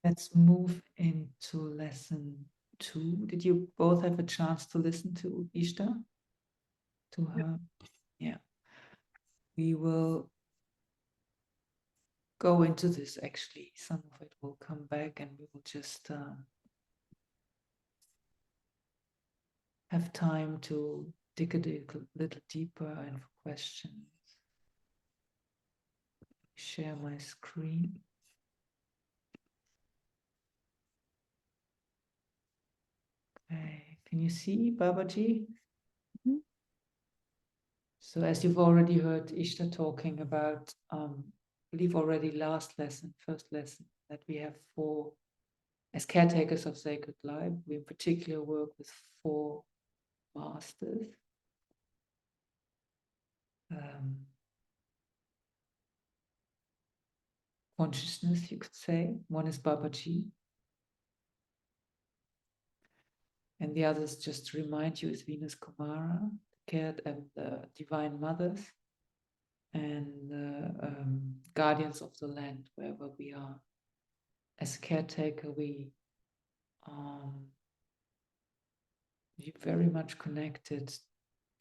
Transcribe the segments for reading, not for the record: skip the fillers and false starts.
Let's move into lesson 2. Did you both have a chance to listen to Ishta? To her? Yeah. We will go into this actually. Some of it will come back and we will just have time to dig a little deeper and for questions. Share my screen. Okay, can you see Babaji? Mhm. So as you've already heard Ishta talking about, I believe already first lesson, that we have 4, as caretakers of sacred life, we in particular work with 4 masters. Consciousness, you could say. One is Babaji. And the others, just to remind you, is Venus Kumara, and the Divine Mothers, and the guardians of the land, wherever we are. As caretaker, we very much connected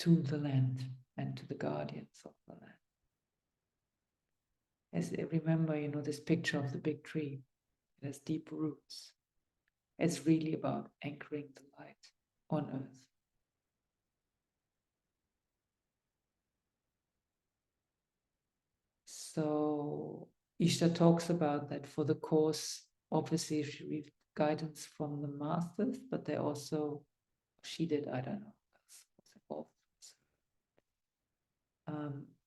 to the land and to the guardians of the land. As remember, this picture of the big tree, it has deep roots. It's really about anchoring the light on earth. So Ishta talks about that for the course. Obviously, she read guidance from the masters, but they also, she did, I don't know,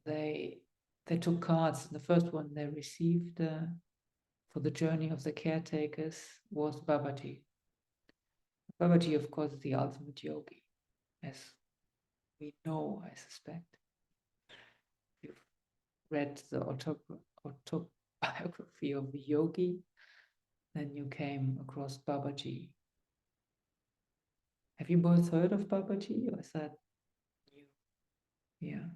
they took cards. The first one they received for the journey of the caretakers was Babaji. Babaji, of course, is the ultimate yogi, as we know, I suspect. You've read the autobiography of the yogi, then you came across Babaji. Have you both heard of Babaji, or is that new? Yeah.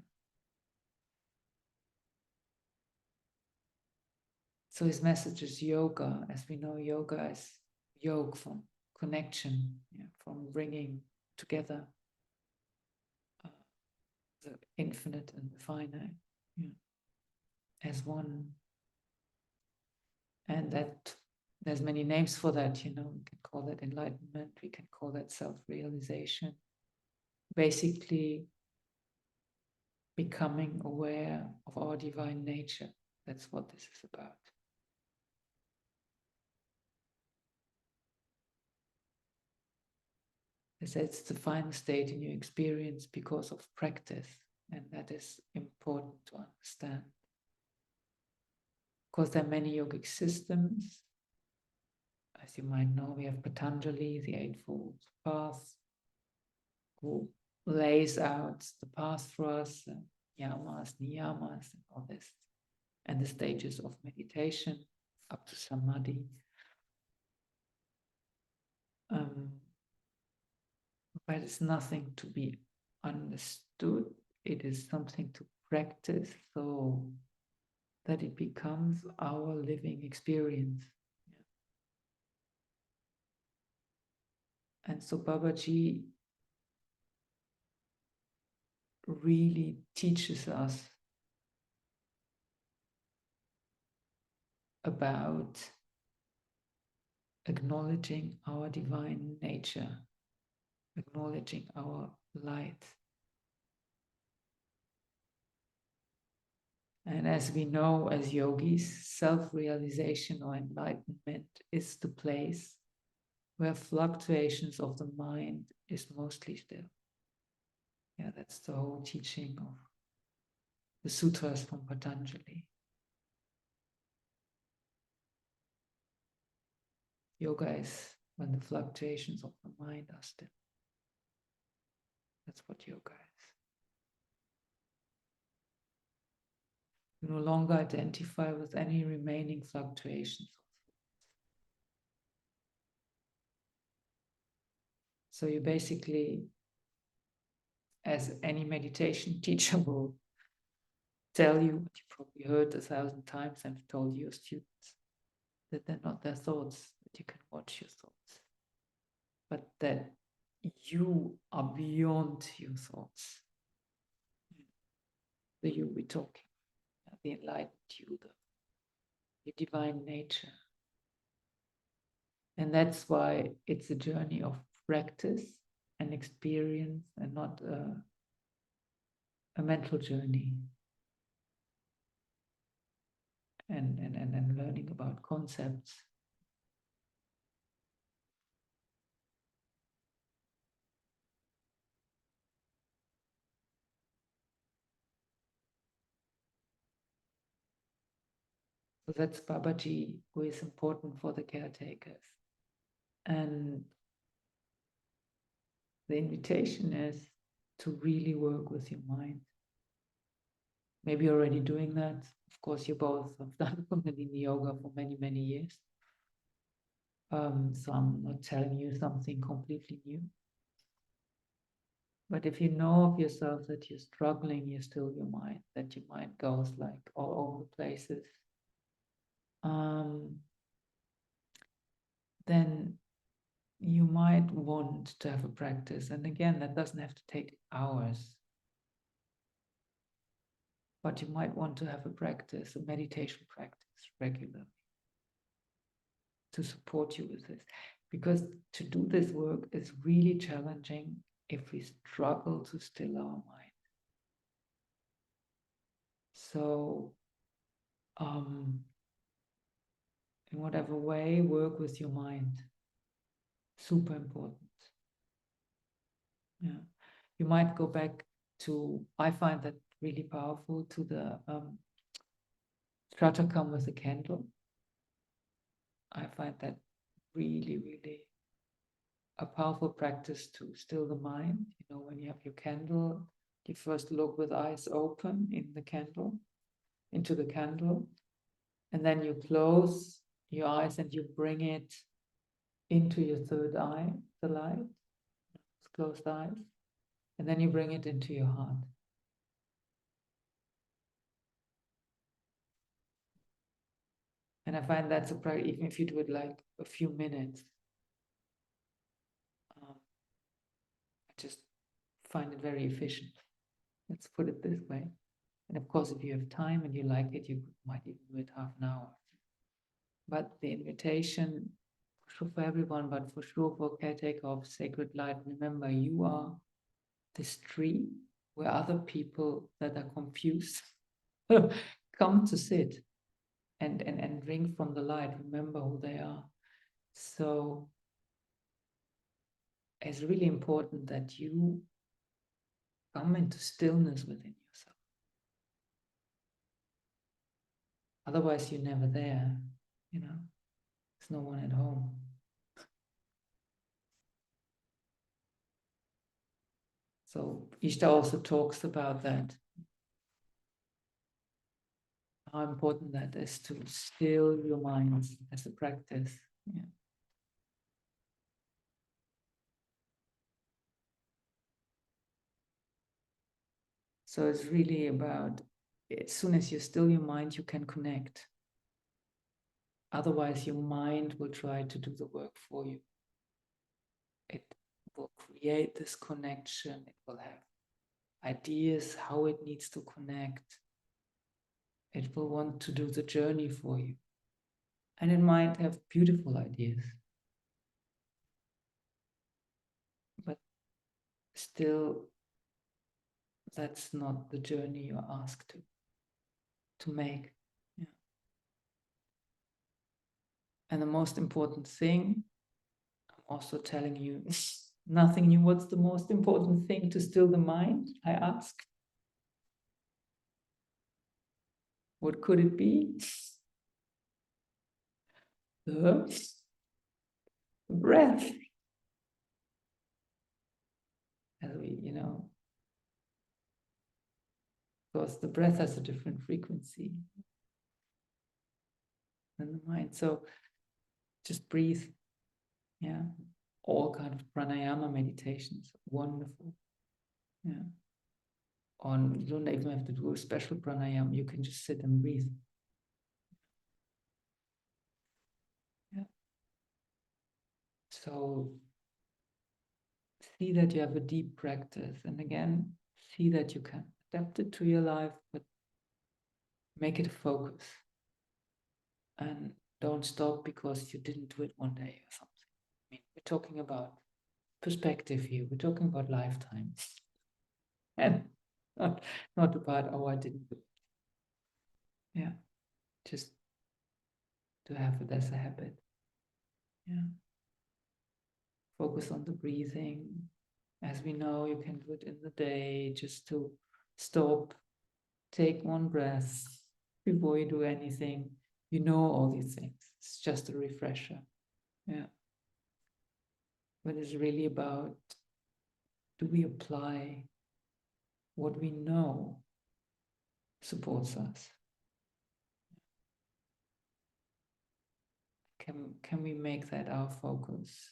So his message is yoga. As we know, yoga is yoga from connection, from bringing together the infinite and the finite as one. And that there's many names for that, we can call that enlightenment, we can call that self-realization. Basically, becoming aware of our divine nature. That's what this is about. It's the final state in your experience because of practice, and that is important to understand. Of course, there are many yogic systems. As you might know, we have Patanjali, the Eightfold Path, who lays out the path for us, yamas, niyamas, and all this, and the stages of meditation up to samadhi. But it's nothing to be understood. It is something to practice so that it becomes our living experience. And so Babaji really teaches us about acknowledging our divine nature, acknowledging our light. And as we know as yogis, self-realization or enlightenment is the place where fluctuations of the mind is mostly still. Yeah, that's the whole teaching of the sutras from Patanjali. Yoga is when the fluctuations of the mind are still. That's what yoga is. You no longer identify with any remaining fluctuations. So you basically, as any meditation teacher will tell you, what you probably heard 1,000 times, I've told your students, that they're not their thoughts, that you can watch your thoughts, but that you are beyond your thoughts. The you we're talking, the enlightened you, the divine nature. And that's why it's a journey of practice and experience, and not a mental journey. And learning about concepts. So that's Babaji, who is important for the caretakers. And the invitation is to really work with your mind. Maybe you're already doing that. Of course, you both have done Kundalini yoga for many, many years. So I'm not telling you something completely new. But if you know of yourself that you're struggling, you're still your mind, that your mind goes like all over the places, then you might want to have a practice. And again, that doesn't have to take hours. But you might want to have a practice, a meditation practice regularly to support you with this. Because to do this work is really challenging if we struggle to still our mind. So, in whatever way, work with your mind. Super important. Yeah. You might go back to, I find that really powerful, to the Stratakam with a candle. I find that really, really a powerful practice to still the mind. You know, when you have your candle, you first look with eyes open in the candle, into the candle, and then you close your eyes and you bring it into your third eye, the light, closed eyes, and then you bring it into your heart. And I find that's a practice, even if you do it like a few minutes, I just find it very efficient. Let's put it this way. And of course, if you have time and you like it, you might even do it half an hour. But the invitation, for sure for everyone, but for sure for caretaker of sacred light, remember, you are this tree where other people that are confused come to sit and drink from the light. Remember who they are. So it's really important that you come into stillness within yourself. Otherwise, you're never there, you know. There's no one at home. So Ishta also talks about that, how important that is to still your mind as a practice. Yeah. So it's really about, as soon as you still your mind, you can connect. Otherwise, your mind will try to do the work for you. It will create this connection. It will have ideas how it needs to connect. It will want to do the journey for you. And it might have beautiful ideas. But still, that's not the journey you're asked to make. Yeah. And the most important thing, I'm also telling you, nothing new. What's the most important thing to still the mind? I ask. What could it be? The breath. As we, you know, because the breath has a different frequency than the mind. So just breathe. Yeah. All kind of pranayama meditations. Wonderful. Yeah. You don't even have to do a special pranayama. You can just sit and breathe. So see that you have a deep practice, and again, see that you can adapt it to your life, but make it a focus. And don't stop because you didn't do it one day or something. I mean, we're talking about perspective here. We're talking about lifetimes. And not about, oh, I didn't do it. Yeah. Just to have it as a habit. Yeah. Focus on the breathing. As we know, you can do it in the day, just to stop, take one breath before you do anything. You know all these things. It's just a refresher. Yeah. But it's really about, do we apply what we know supports us? Can we make that our focus?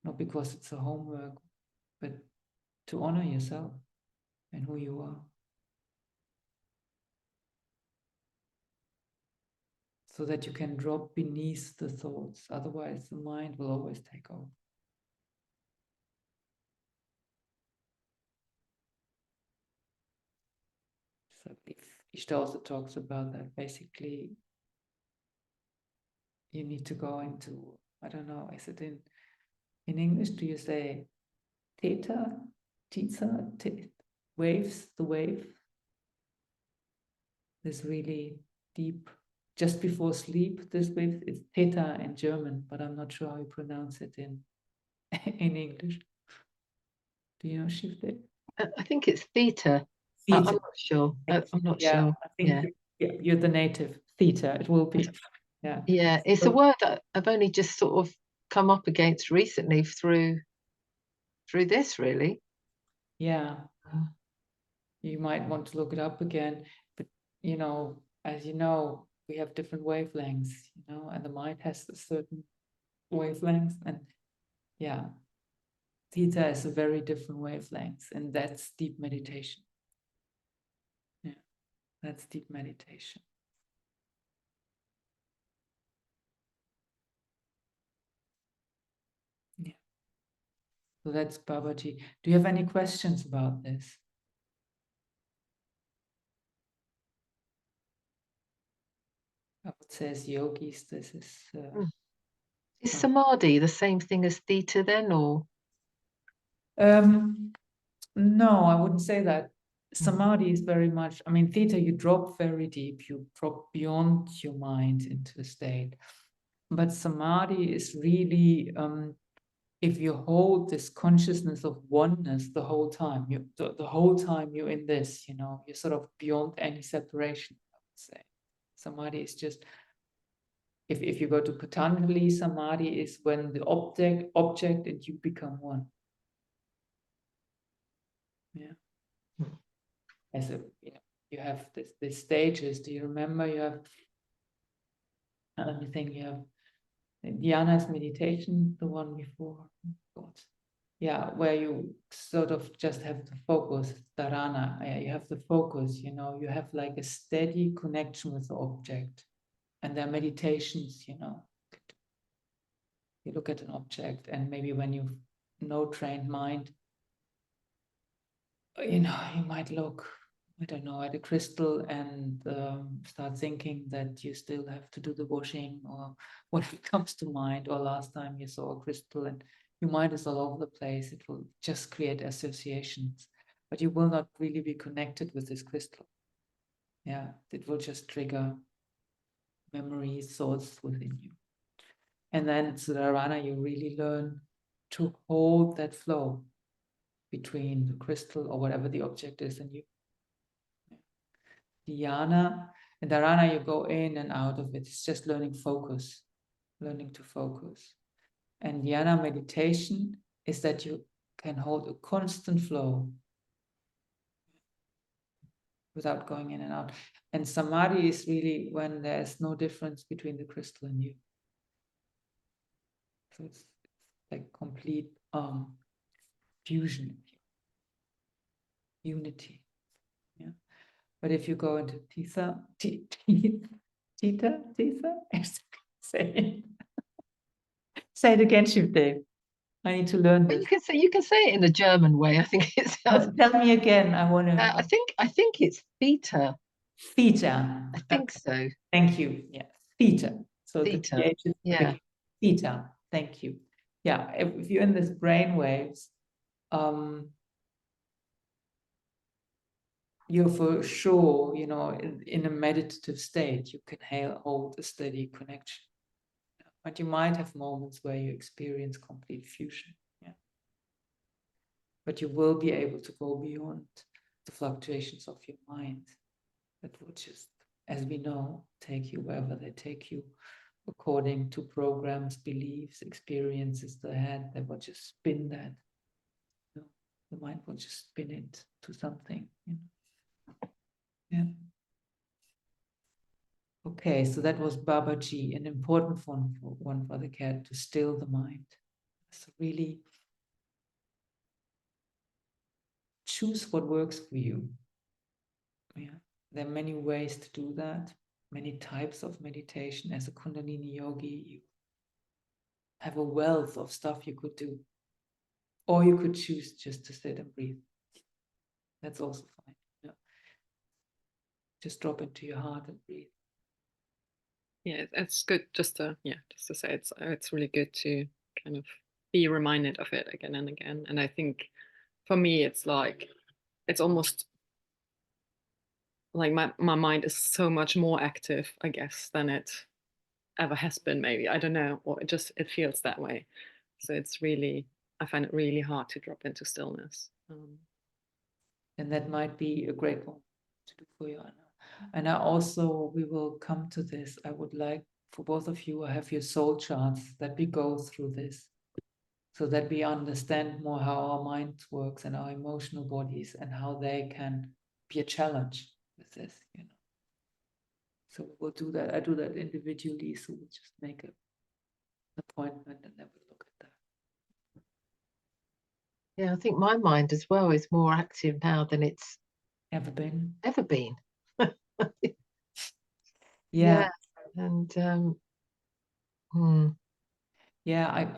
Not because it's a homework, but to honor yourself and who you are. So that you can drop beneath the thoughts. Otherwise, the mind will always take over. So Ishta also talks about that. Basically, you need to go into, I don't know, is it in English, do you say theta, waves, the wave? This really deep, just before sleep, this wave is theta in German, but I'm not sure how you pronounce it in English. Do you know, Shifte? I think it's theta. I'm not sure. I'm not sure. I think you're the native. Theta, it will be. Yeah. Yeah, it's a word that I've only just sort of come up against recently through this, really. Yeah. You might want to look it up again, but you know, as you know, we have different wavelengths, you know, and the mind has a certain wavelength, and yeah, theta is a very different wavelength, and that's deep meditation. Yeah, that's deep meditation. Yeah. So that's Babaji. Do you have any questions about this? I would say as yogis, this is... Is samadhi the same thing as theta then, or? No, I wouldn't say that. Samadhi is very much, I mean, theta, you drop very deep, you drop beyond your mind into a state. But samadhi is really, if you hold this consciousness of oneness the whole time, the whole time you're in this, you know, you're sort of beyond any separation, I would say. Samadhi is just, if you go to Patanjali, samadhi is when the object and you become one. Yeah. As a, you know, you have this stages. Do you remember? You have, let me think, you have Dhyana's meditation, the one before. Yeah, where you sort of just have the focus, dharana. Yeah, you have the focus, you know, you have like a steady connection with the object. And there are meditations, you know. You look at an object, and maybe when you've no trained mind, you know, you might look, I don't know, at a crystal and start thinking that you still have to do the washing, or whatever comes to mind, or last time you saw a crystal and your mind is all over the place. It will just create associations, but you will not really be connected with this crystal. Yeah, it will just trigger memories, thoughts within you. And then Dharana, you really learn to hold that flow between the crystal or whatever the object is and you. Dhyana and dharana, you go in and out of it. It's just learning focus, learning to focus. And dhyana meditation is that you can hold a constant flow without going in and out. And samadhi is really when there's no difference between the crystal and you. So it's like complete fusion, unity. Yeah. But if you go into theta, say Say it again, Shivdev. I need to learn But this. you can say it in a German way. I think it sounds. Tell me again. I want to. I think it's theta. Theta. I think so. Thank you. Yeah, theta. So the Theta. pH is Yeah. theta. Thank you. Yeah, if you're in this brain waves, you're for sure, you know, in a meditative state, you can hold a steady connection. But you might have moments where you experience complete fusion. Yeah. But you will be able to go beyond the fluctuations of your mind that will just, as we know, take you wherever they take you, according to programs, beliefs, experiences they had. They will just spin that. You know, the mind will just spin it to something. You know? Yeah. Okay, so that was Babaji, an important one for the cat, to still the mind. So really choose what works for you. Yeah, there are many ways to do that, many types of meditation. As a Kundalini yogi, you have a wealth of stuff you could do. Or you could choose just to sit and breathe. That's also fine. You know? Just drop into your heart and breathe. Yeah, it's good just to say it's really good to kind of be reminded of it again and again. And I think for me it's like it's almost like my mind is so much more active, I guess, than it ever has been, maybe. I don't know, or it feels that way. So it's really, I find it really hard to drop into stillness. And that might be a great one to do for you, Anna. And I also, we will come to this. I would like for both of you, I have your soul charts, that we go through this so that we understand more how our mind works and our emotional bodies and how they can be a challenge with this, you know. So we'll do that. I do that individually, so we'll just make an appointment and then we'll look at that. Yeah, I think my mind as well is more active now than it's Ever been? ever been. Yeah. And Yeah,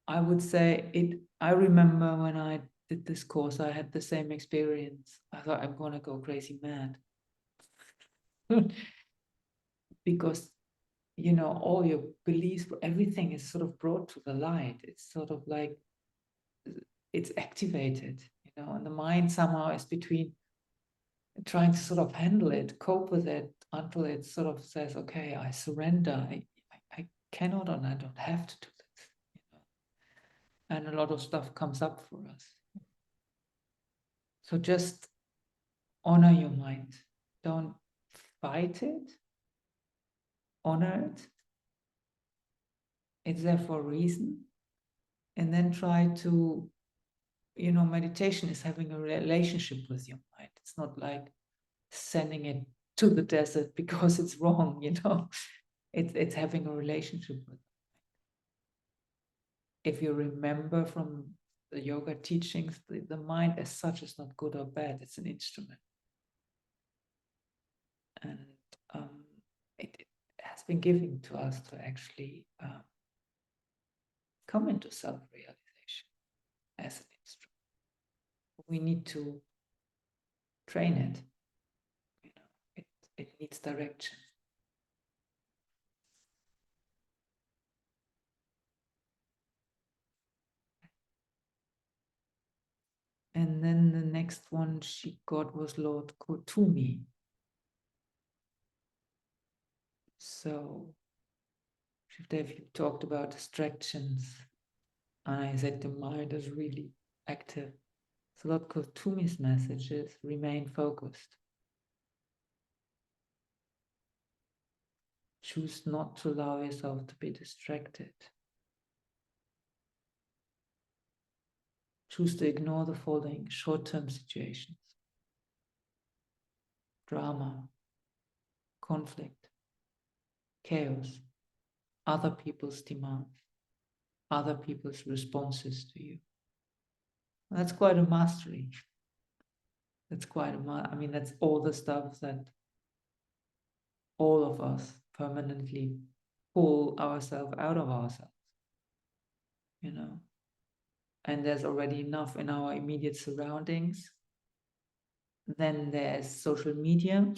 I would say it. I remember when I did this course, I had the same experience. I thought I'm gonna go crazy mad. Because, you know, all your beliefs, everything is sort of brought to the light. It's sort of like it's activated, you know, and the mind somehow is between trying to sort of handle it, cope with it until it sort of says, okay, I surrender. I cannot and I don't have to do this, you know. And a lot of stuff comes up for us. So just honor your mind. Don't fight it. Honor it. It's there for a reason. And then try to, you know, meditation is having a relationship with your mind. It's not like sending it to the desert because it's wrong, you know. It's having a relationship with it. If you remember from the yoga teachings, the mind as such is not good or bad. It's an instrument. And it has been given to us to actually come into self-realization as an instrument. We need to train it. You know, it needs direction. And then the next one she got was Lord Kotumi. So, Shivdev, you talked about distractions. I said the mind is really active. So Lord Kotumi's message is remain focused. Choose not to allow yourself to be distracted. Choose to ignore the following short-term situations: drama, conflict, chaos, other people's demands, other people's responses to you. That's quite a mastery. That's quite I mean, that's all the stuff that all of us permanently pull ourselves out of ourselves. you know, and there's already enough in our immediate surroundings. Then there's social media.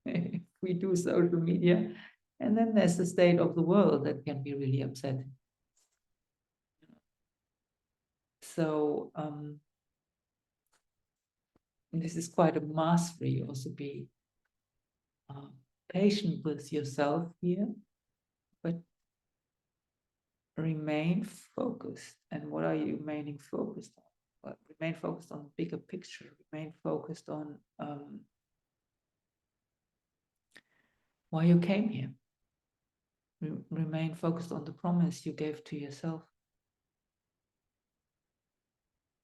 We do social media, and then there's the state of the world that can be really upsetting. So this is quite a mastery. Also be patient with yourself here, but remain focused. And what are you remaining focused on? Well, remain focused on the bigger picture. Remain focused on why you came here. Remain focused on the promise you gave to yourself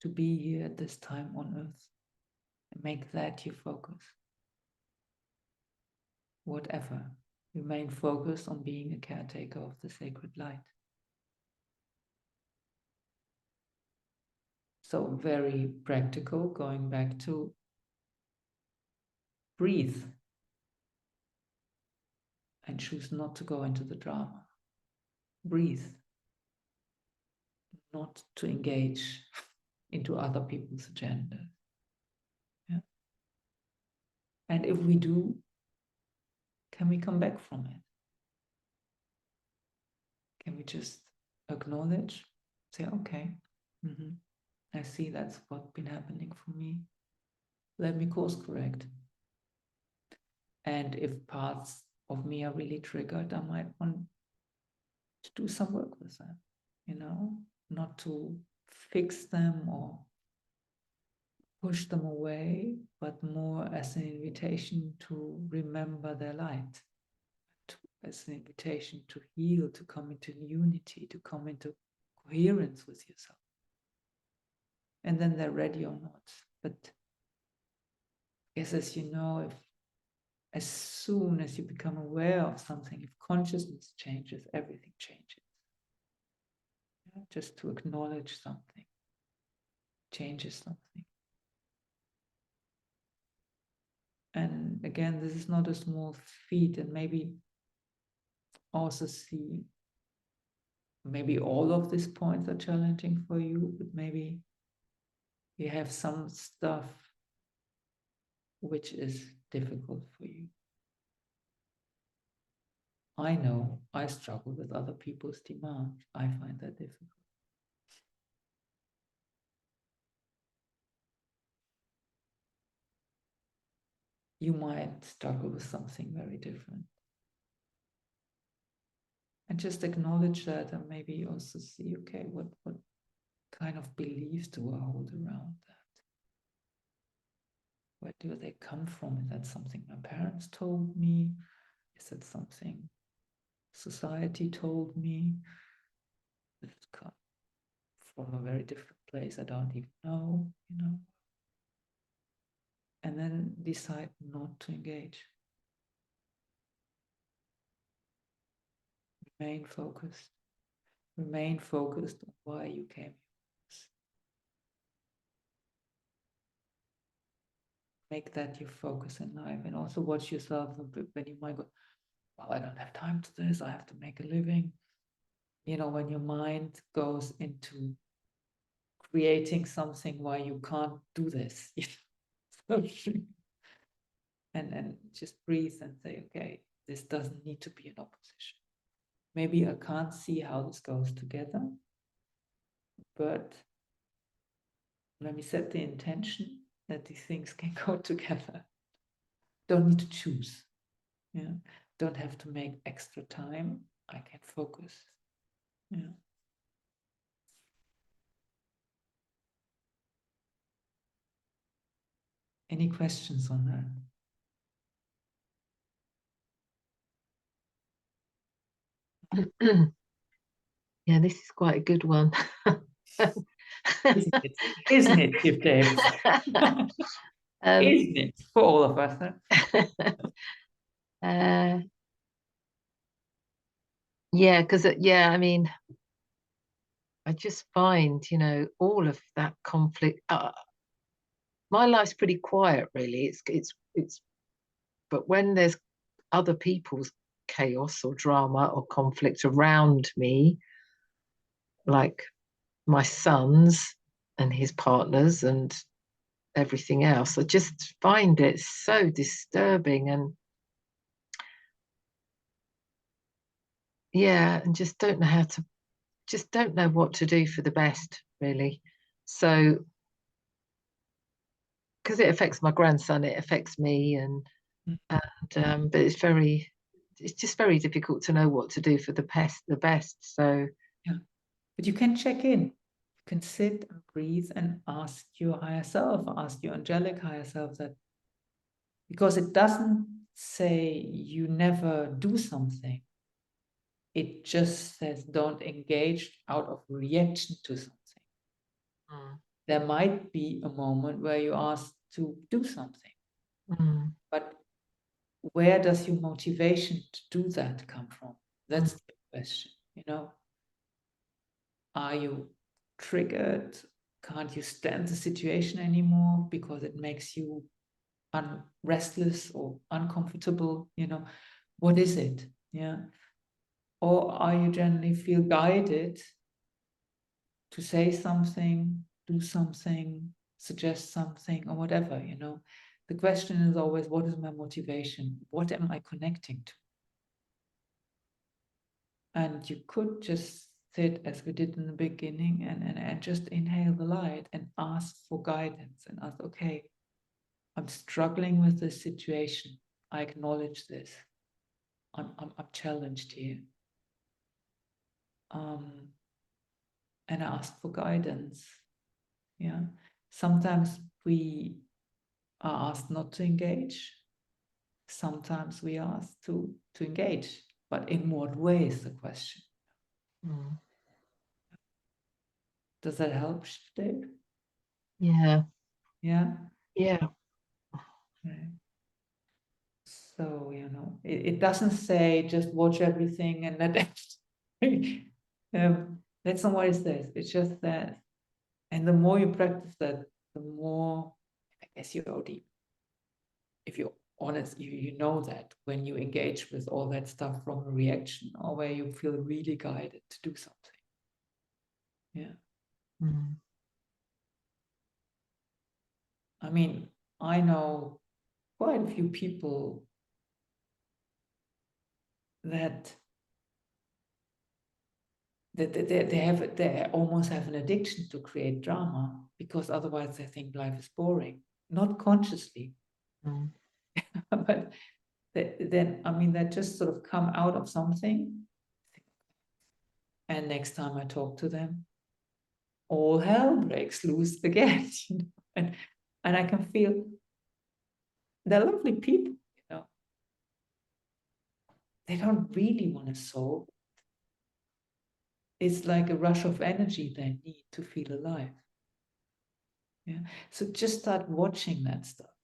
to be here at this time on earth, and make that your focus. Whatever, remain focused on being a caretaker of the sacred light. So very practical, going back to breathe and choose not to go into the drama. Breathe, not to engage into other people's agenda. Yeah. And if we do, can we come back from it? Can we just acknowledge, say, okay, I see that's what's been happening for me. Let me course correct. And if parts of me are really triggered, I might want to do some work with them, you know, not to fix them or push them away, but more as an invitation to remember their light, as an invitation to heal, to come into unity, to come into coherence with yourself. And then they're ready or not. But I guess, as you know, as soon as you become aware of something, if consciousness changes, everything changes. Yeah, just to acknowledge something changes something. And again, this is not a small feat, and maybe also see, maybe all of these points are challenging for you, but maybe you have some stuff which is difficult for you. I know I struggle with other people's demands. I find that difficult. You might struggle with something very different. And just acknowledge that, and maybe also see, okay, what kind of beliefs do I hold around that? Where do they come from? Is that something my parents told me? Is it something society told me? Does it come from a very different place I don't even know, you know? And then decide not to engage. Remain focused. Remain focused on why you came here. Make that your focus in life, and also watch yourself when you might go, well, I don't have time to this, I have to make a living. You know, when your mind goes into creating something why you can't do this. And just breathe and say, okay, this doesn't need to be an opposition. Maybe I can't see how this goes together, but let me set the intention that these things can go together. Don't need to choose. Yeah. Don't have to make extra time. I can focus. Yeah. Any questions on Yeah, this is quite a good one. Isn't it? Isn't it, Chief James? Isn't it for all of us? Huh? Yeah, because I mean, I just find, you know, all of that conflict. My life's pretty quiet, really. It's, but when there's other people's chaos or drama or conflict around me, like my sons and his partners and everything else. I just find it so disturbing, and yeah, and just don't know what to do for the best, really. So, because it affects my grandson, it affects me, and but it's just very difficult to know what to do for the best. So yeah, but you can check in. You can sit and breathe and ask your higher self, ask your angelic higher self that, because it doesn't say you never do something. It just says don't engage out of reaction to something. There might be a moment where you ask to do something, but where does your motivation to do that come from? That's the question, you know. Are you triggered? Can't you stand the situation anymore because it makes you restless or uncomfortable? You know, what is it? Yeah. Or are you generally feel guided to say something, do something, suggest something, or whatever, you know? The question is always, what is my motivation? What am I connecting to? And you could just sit as we did in the beginning and just inhale the light and ask for guidance and ask, okay, I'm struggling with this situation. I acknowledge this. I'm challenged here. And I ask for guidance. Yeah. Sometimes we are asked not to engage. Sometimes we are asked to engage. But in what way is the question? Does that help, Dave? yeah, Yeah. yeah. Right. So, you know, it doesn't say just watch everything and let that's not what it says. It's just that, and the more you practice that, the more, I guess you already, if you're honest, you know that when you engage with all that stuff from a reaction or where you feel really guided to do something. Yeah. I mean, I know quite a few people that they almost have an addiction to create drama because otherwise they think life is boring, not consciously, but then I mean that just sort of come out of something, and next time I talk to them, all hell breaks loose again, you know? And I can feel they're lovely people, you know. They don't really want to solve. It's like a rush of energy they need to feel alive. Yeah. So just start watching that stuff.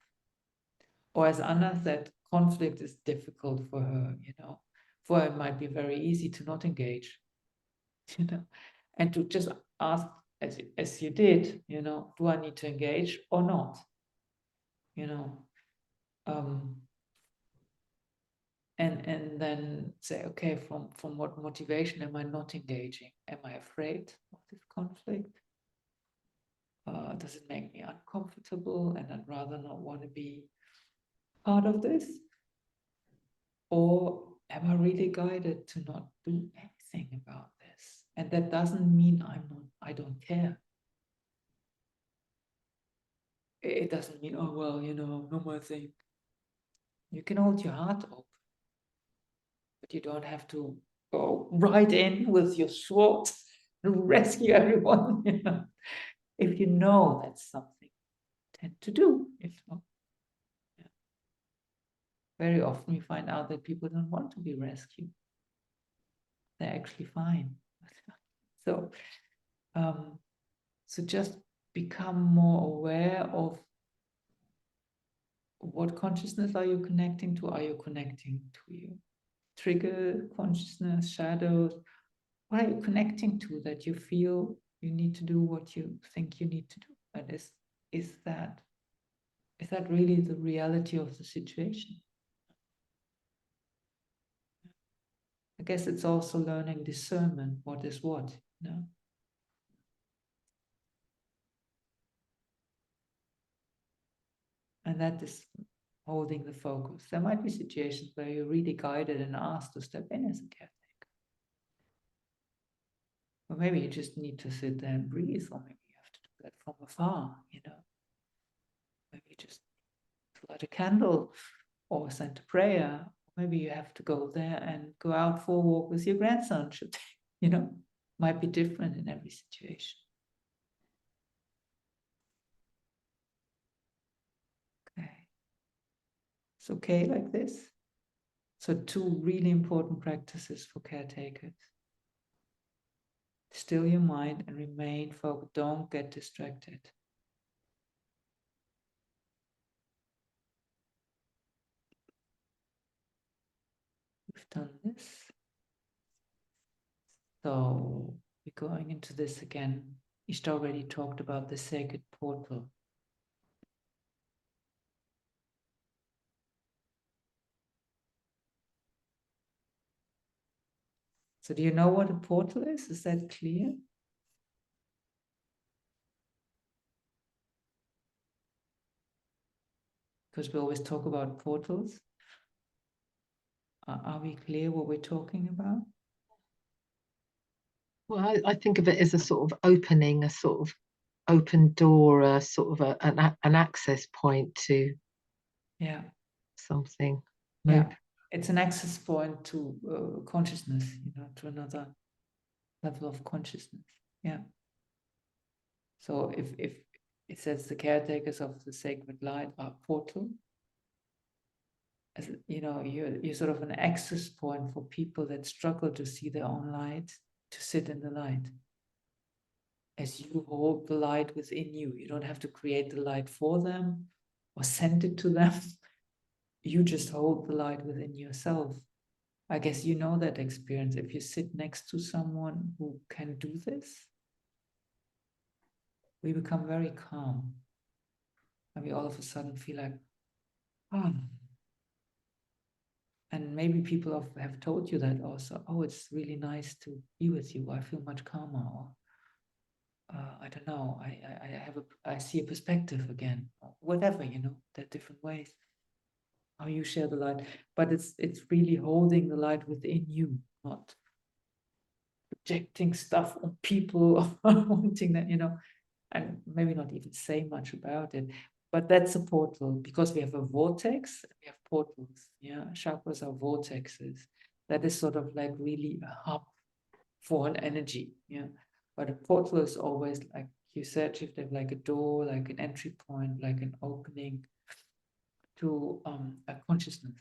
Or as Anna said, conflict is difficult for her, you know. For her, it might be very easy to not engage, you know, and to just ask, as you did, you know, do I need to engage or not? You know, and then say, okay, from what motivation am I not engaging? Am I afraid of this conflict? Does it make me uncomfortable and I'd rather not want to be part of this? Or am I really guided to not do anything about this? And that doesn't mean I don't care. It doesn't mean, oh, well, you know, no more thing. You can hold your heart open, but you don't have to go right in with your sword and rescue everyone, you know. If you know that's something you tend to do, you know. Yeah. Very often we find out that people don't want to be rescued. They're actually fine. So, so just become more aware of what consciousness are you connecting to? Are you connecting to your trigger consciousness, shadows? What are you connecting to that you feel you need to do what you think you need to do? And is that really the reality of the situation? I guess it's also learning discernment, what is what, you know? And that is holding the focus. There might be situations where you're really guided and asked to step in as a caretaker. Or maybe you just need to sit there and breathe, or maybe you have to do that from afar, you know. Maybe you just light a candle or send a prayer. Maybe you have to go there and go out for a walk with your grandson, you know, might be different in every situation. Okay. It's okay like this. So 2 really important practices for caretakers. Still your mind and remain focused. Don't get distracted. We've done this. So we're going into this again. Ishta already talked about the sacred portal. So do you know what a portal is? Is that clear? Because we always talk about portals. Are we clear what we're talking about? Well, I think of it as a sort of opening, a sort of open door, a sort of an access point to something. Yeah, it's an access point to consciousness, you know, to another level of consciousness. Yeah. So if it says the caretakers of the sacred light are portal, as you know, you're sort of an access point for people that struggle to see their own light, to sit in the light. As you hold the light within you, you don't have to create the light for them or send it to them. You just hold the light within yourself. I guess you know that experience. If you sit next to someone who can do this, we become very calm. And we all of a sudden feel like, oh. And maybe people have told you that also. Oh, it's really nice to be with you. I feel much calmer. Or, I don't know. I see a perspective again. Or whatever, you know. There are different ways how you share the light. But it's really holding the light within you, not projecting stuff on people or wanting that, you know, and maybe not even say much about it. But that's a portal, because we have a vortex, we have portals. Yeah, chakras are vortexes. That is sort of like really a hub for an energy. Yeah, but a portal is always, like you said, shifted like a door, like an entry point, like an opening to a consciousness.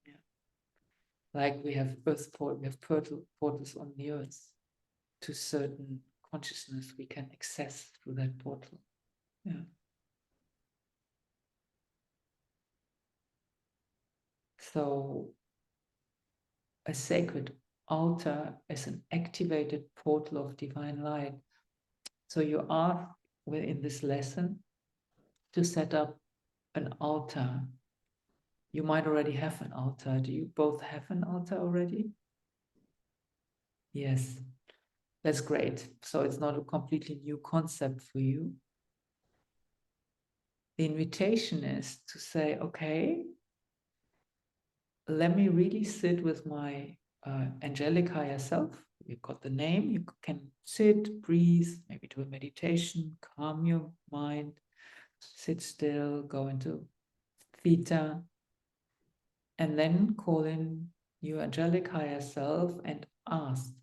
Yeah, like we have we have portals on the earth to certain consciousness we can access through that portal. Yeah. So a sacred altar is an activated portal of divine light. So you are in this lesson to set up an altar. You might already have an altar. Do you both have an altar already? Yes, that's great. So it's not a completely new concept for you. The invitation is to say, okay, let me really sit with my angelic higher self. You've got the name, you can sit, breathe, maybe do a meditation, calm your mind, sit still, go into theta, and then call in your angelic higher self and ask,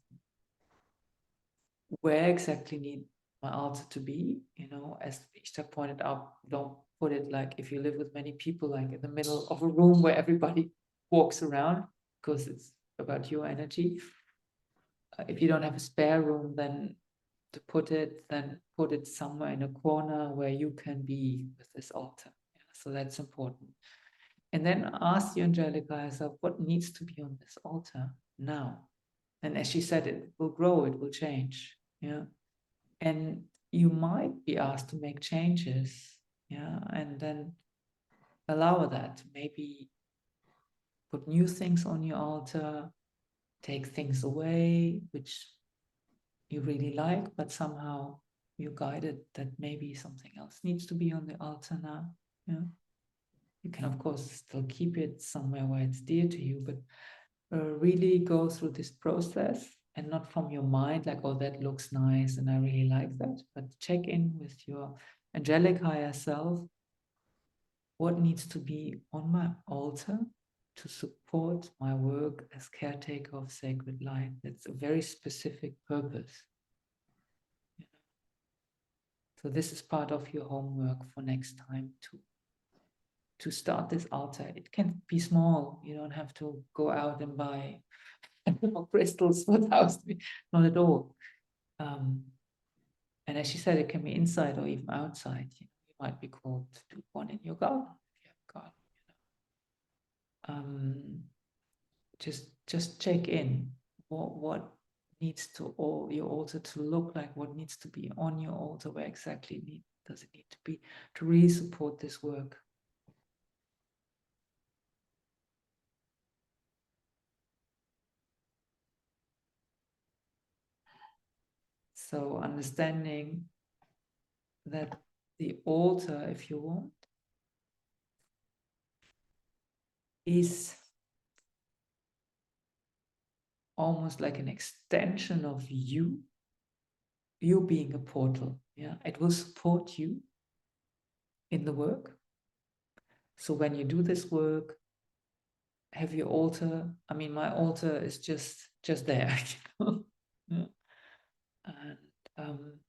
where exactly need my altar to be? You know, as Ishta pointed out, don't put it like if you live with many people, like in the middle of a room where everybody walks around, because it's about your energy. If you don't have a spare room, then put it somewhere in a corner where you can be with this altar. Yeah, so that's important. And then ask your angelic higher self, what needs to be on this altar now? And as she said, it will grow, it will change. Yeah. And you might be asked to make changes. Yeah. And then allow that. Maybe put new things on your altar, take things away, which you really like, but somehow you're guided that maybe something else needs to be on the altar now. Yeah. You can, of course, still keep it somewhere where it's dear to you, but really go through this process, and not from your mind, like, oh, that looks nice and I really like that, but check in with your angelic higher self. What needs to be on my altar to support my work as caretaker of sacred light? That's a very specific purpose. So this is part of your homework for next time to start this altar. It can be small. You don't have to go out and buy crystals for the house. Not at all. And as she said, it can be inside or even outside. You might be called to do one in your garden if you have a garden. Just check in. What needs to your altar to look like? What needs to be on your altar? Where exactly does it need to be to really support this work? So understanding that the altar, if you want, is almost like an extension of you being a portal. Yeah, it will support you in the work. So when you do this work, have your altar. I mean, my altar is just there, you know? Yeah. And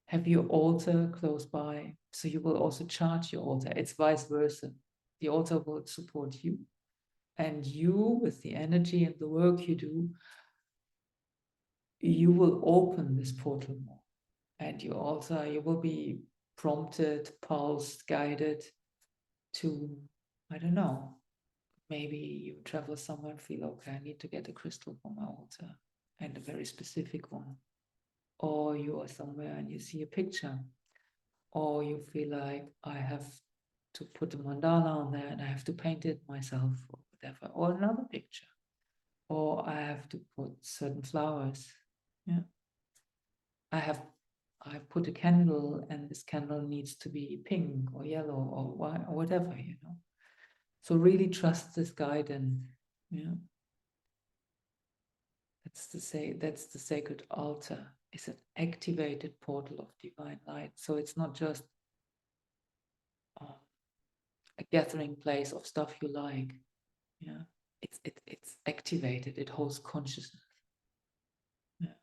have your altar close by, so you will also charge your altar. It's vice versa. The altar will support you, and you, with the energy and the work you do, you will open this portal more. And your altar, you will be prompted, pulsed, guided to, I don't know, maybe you travel somewhere and feel, okay, I need to get a crystal for my altar, and a very specific one. Or you are somewhere and you see a picture, or you feel like, I have to put a mandala on there and I have to paint it myself, or whatever, or another picture, or I have to put certain flowers. Yeah, I put a candle, and this candle needs to be pink or yellow or white or whatever, you know. So really trust this guidance. Yeah, that's the sacred altar. It's an activated portal of divine light. So it's not just a gathering place of stuff you like. Yeah, it's activated. It holds consciousness. Yeah.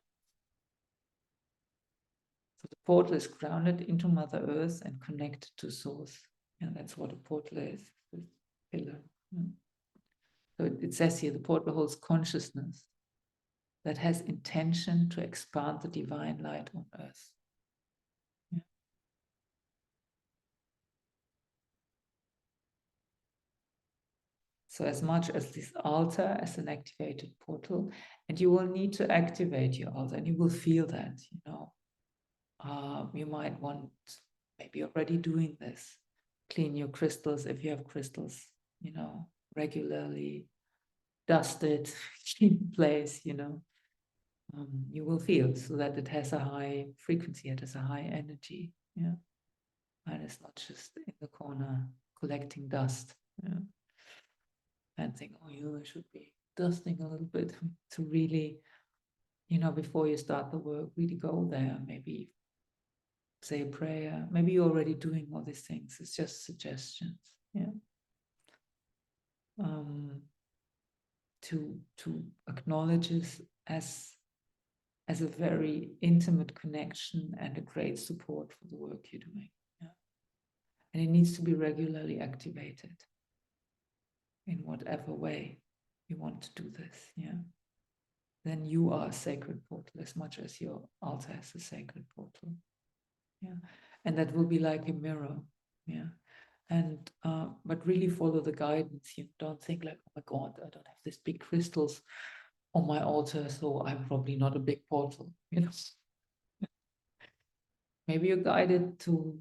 So the portal is grounded into Mother Earth and connected to Source. And that's what a portal is. This pillar. Yeah. So it says here, the portal holds consciousness that has intention to expand the divine light on Earth. Yeah. So as much as this altar as an activated portal, and you will need to activate your altar, and you will feel that, you know. You might want, maybe already doing this, clean your crystals if you have crystals, you know, regularly, dust it, clean the place, you know. You will feel so that it has a high frequency, it has a high energy, yeah. And it's not just in the corner collecting dust, yeah. And think, oh, I should be dusting a little bit to really, you know, before you start the work, really go there, maybe say a prayer. Maybe you're already doing all these things. It's just suggestions, yeah. To acknowledge it as a very intimate connection and a great support for the work you're doing. Yeah. And it needs to be regularly activated in whatever way you want to do this. Yeah. Then you are a sacred portal as much as your altar is a sacred portal. Yeah. And that will be like a mirror. Yeah. And but really follow the guidance. You don't think like, oh my God, I don't have these big crystals on my altar, so I'm probably not a big portal, you know. Maybe you're guided to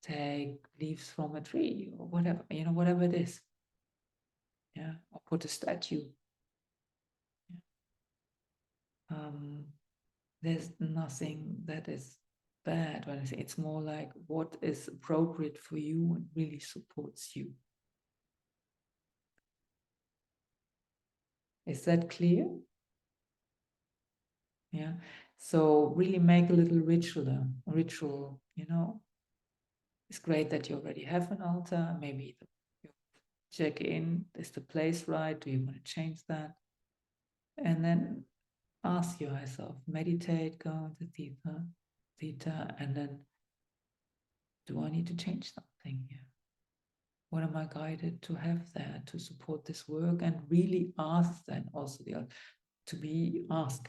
take leaves from a tree or whatever, you know, whatever it is. Yeah, or put a statue. Yeah. There's nothing that is bad or anything. It's more like what is appropriate for you and really supports you. Is that clear? Yeah. So really make a little ritual, you know. It's great that you already have an altar. Maybe you check in, is the place right? Do you want to change that? And then ask yourself, meditate, go into theta, and then, do I need to change something here? What am I guided to have there to support this work? And really ask then also to be asked,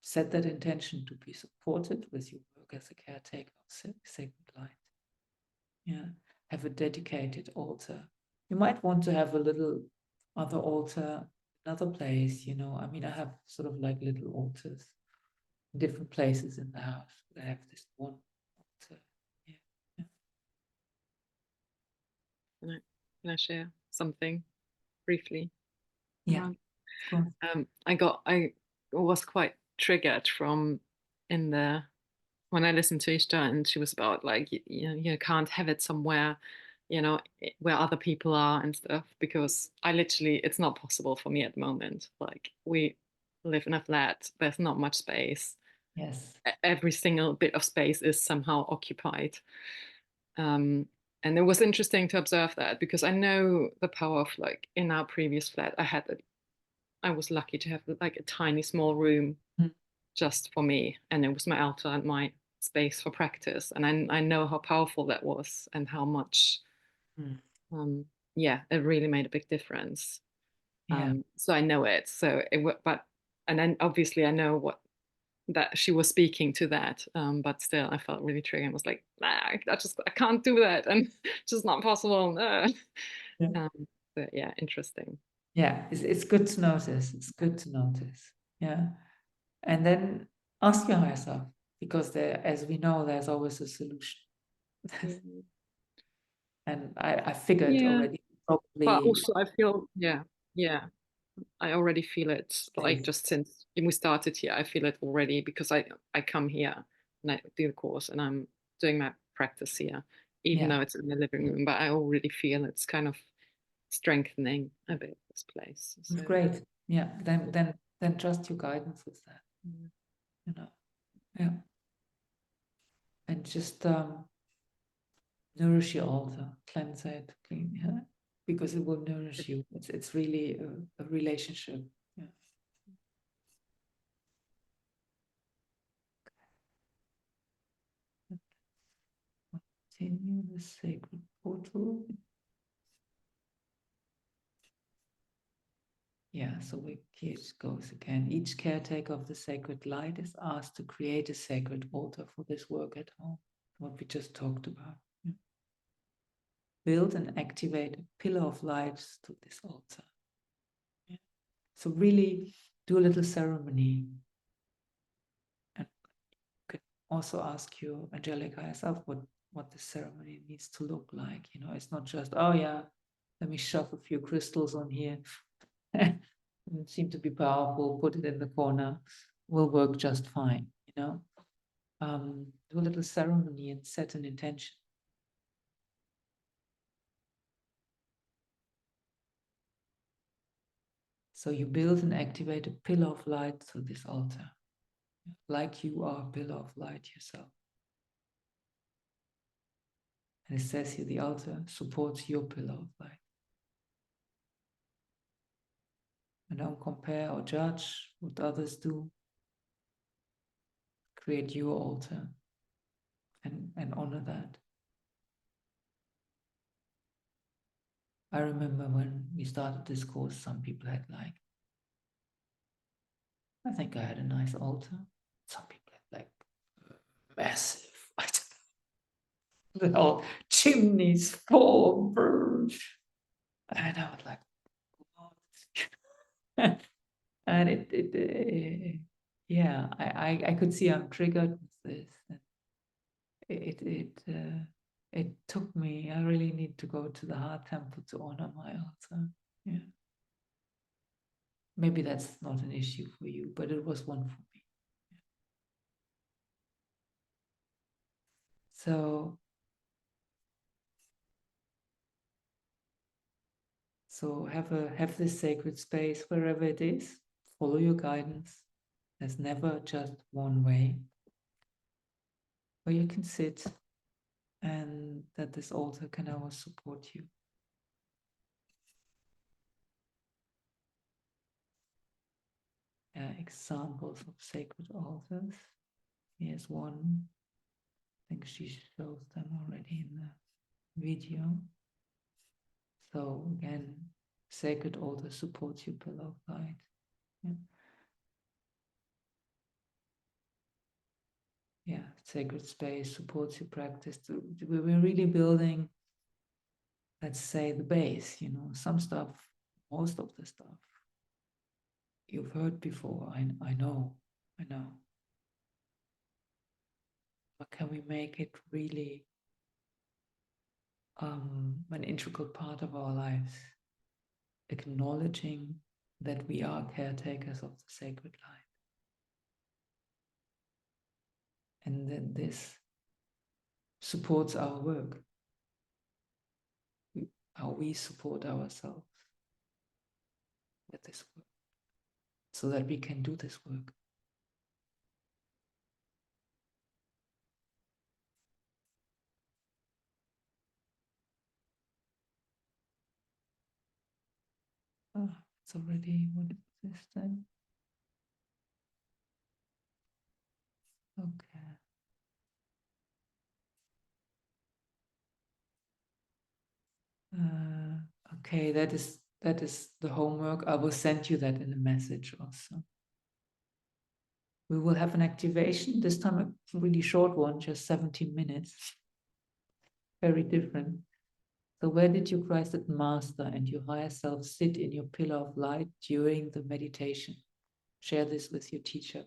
set that intention to be supported with your work as a caretaker of sacred light. Yeah, have a dedicated altar. You might want to have a little other altar, another place, you know. I mean, I have sort of like little altars in different places in the house. I have this one altar. Yeah. Yeah. Can I share something briefly? Yeah. I was quite triggered from in the when I listened to Ishta, and she was about like you can't have it somewhere, where other people are and stuff, because I literally, it's not possible for me at the moment. Like, we live in a flat, there's not much space. Yes. Every single bit of space is somehow occupied. And it was interesting to observe that, because I know the power of, like, in our previous flat, I was lucky to have like a tiny small room just for me, and it was my altar and my space for practice, and I know how powerful that was, and how much it really made a big difference. So I know it. So and then obviously I know what that she was speaking to that, but still I felt really triggered. I was like, nah, I can't do that, and just not possible. But yeah, interesting. Yeah, it's good to notice. It's good to notice. Yeah. And then ask your higher self, because there, as we know, there's always a solution. And I figured already, probably. But also I feel, yeah, I already feel it, like, just since we started here, I feel it already, because I come here and I do the course and I'm doing my practice here, even though it's in the living room, but I already feel it's kind of strengthening a bit this place. So. Great. Yeah. Then trust your guidance with that. You know. Yeah. And just nourish your altar, cleanse it, clean, yeah, because it will nourish you. It's really a relationship. Yeah. Continue the sacred portal. Yeah, so here it goes again. Each caretaker of the sacred light is asked to create a sacred altar for this work at home, what we just talked about. Yeah. Build and activate a pillar of light to this altar. Yeah. So really do a little ceremony. And you can also ask your angelic higher self what the ceremony needs to look like. You know, it's not just, oh yeah, let me shove a few crystals on here. It seemed to be powerful, put it in the corner, will work just fine, you know. Do a little ceremony and set an intention. So you build and activate a pillar of light through this altar, like you are a pillar of light yourself. And it says here the altar supports your pillar of light. And don't compare or judge what others do. Create your altar and honor that. I remember when we started this course, some people had like, I think I had a nice altar. Some people had like massive, the whole chimneys full. And I was like, what? And yeah, I could see I'm triggered with this. It took me. I really need to go to the heart temple to honor my altar. Yeah. Maybe that's not an issue for you, but it was one for me. So have this sacred space wherever it is. Follow your guidance. There's never just one way. Where you can sit and that this altar can always support you. Examples of sacred altars. Here's one. I think she shows them already in the video. So again, sacred altar supports your pillar of light. Yeah, sacred space supports your practice. We're really building, let's say, the base. Some stuff, most of the stuff you've heard before. I know. But can we make it really an integral part of our lives? Acknowledging that we are caretakers of the sacred light. And that this supports our work. How we support ourselves with this work. So that we can do this work. It's already, what is this then? Okay. Okay, that is the homework. I will send you that in a message also. We will have an activation, this time a really short one, just 17 minutes. Very different. So where did your Christed Master and your higher self sit in your pillar of light during the meditation? Share this with your teacher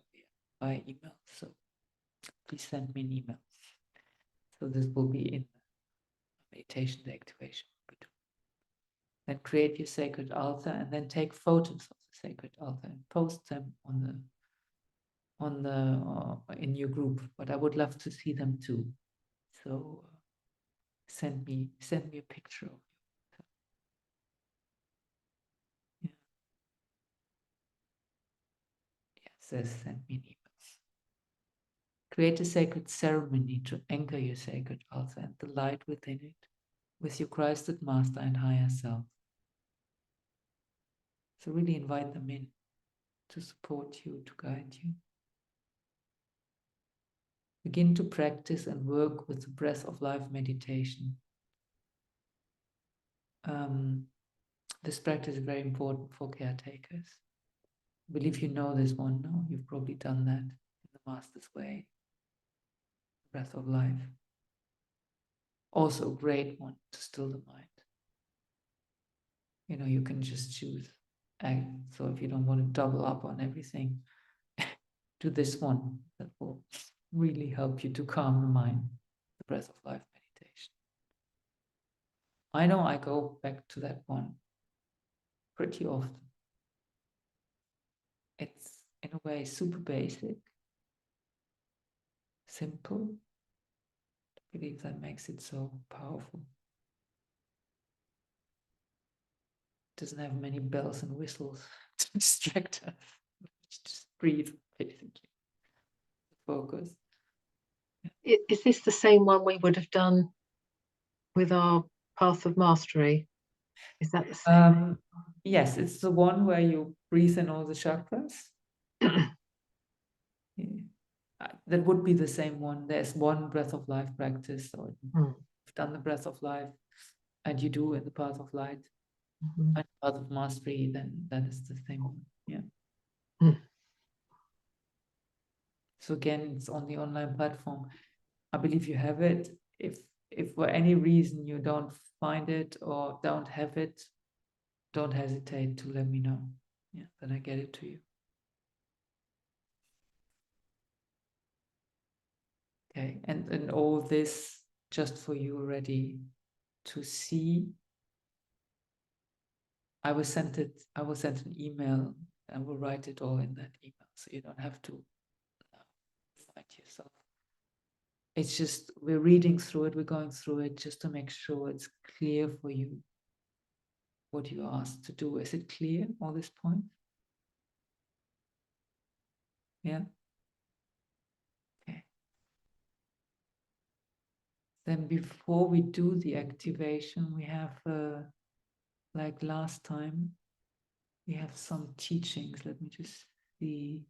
by email. So please send me an email. So this will be in the meditation, the activation. Then create your sacred altar and then take photos of the sacred altar and post them in your group. But I would love to see them too. So send me a picture of you. Yeah. Says send me an email. Create a sacred ceremony to anchor your sacred altar and the light within it with your Christed Master and higher self. So really invite them in to support you, to guide you. Begin to practice and work with the breath of life meditation. This practice is very important for caretakers. I believe you know this one, no? You've probably done that in the Master's Way. Breath of life. Also a great one to still the mind. You can just choose. So if you don't want to double up on everything, do this one that will really help you to calm the mind, the breath of life meditation. I know I go back to that one pretty often. It's in a way super basic, simple. I believe that makes it so powerful. It doesn't have many bells and whistles to distract us. Just breathe, basically. Focus. Is this the same one we would have done with our Path of Mastery? Is that the same? Yes, it's the one where you breathe in all the chakras. Yeah. That would be the same one. There's one breath of life practice. So you've done the breath of life and you do in the path of light and path of mastery, then that is the same one. Yeah. So again, it's on the online platform. I believe you have it. If for any reason you don't find it or don't have it, don't hesitate to let me know. Yeah, then I get it to you. Okay, and all this just for you already to see. I will send an email and we'll write it all in that email, so you don't have to find yourself. It's just we're reading through it, we're going through it just to make sure it's clear for you what you asked to do. Is it clear, all this point? Yeah. Okay. Then before we do the activation, we have, like last time, we have some teachings. Let me just see.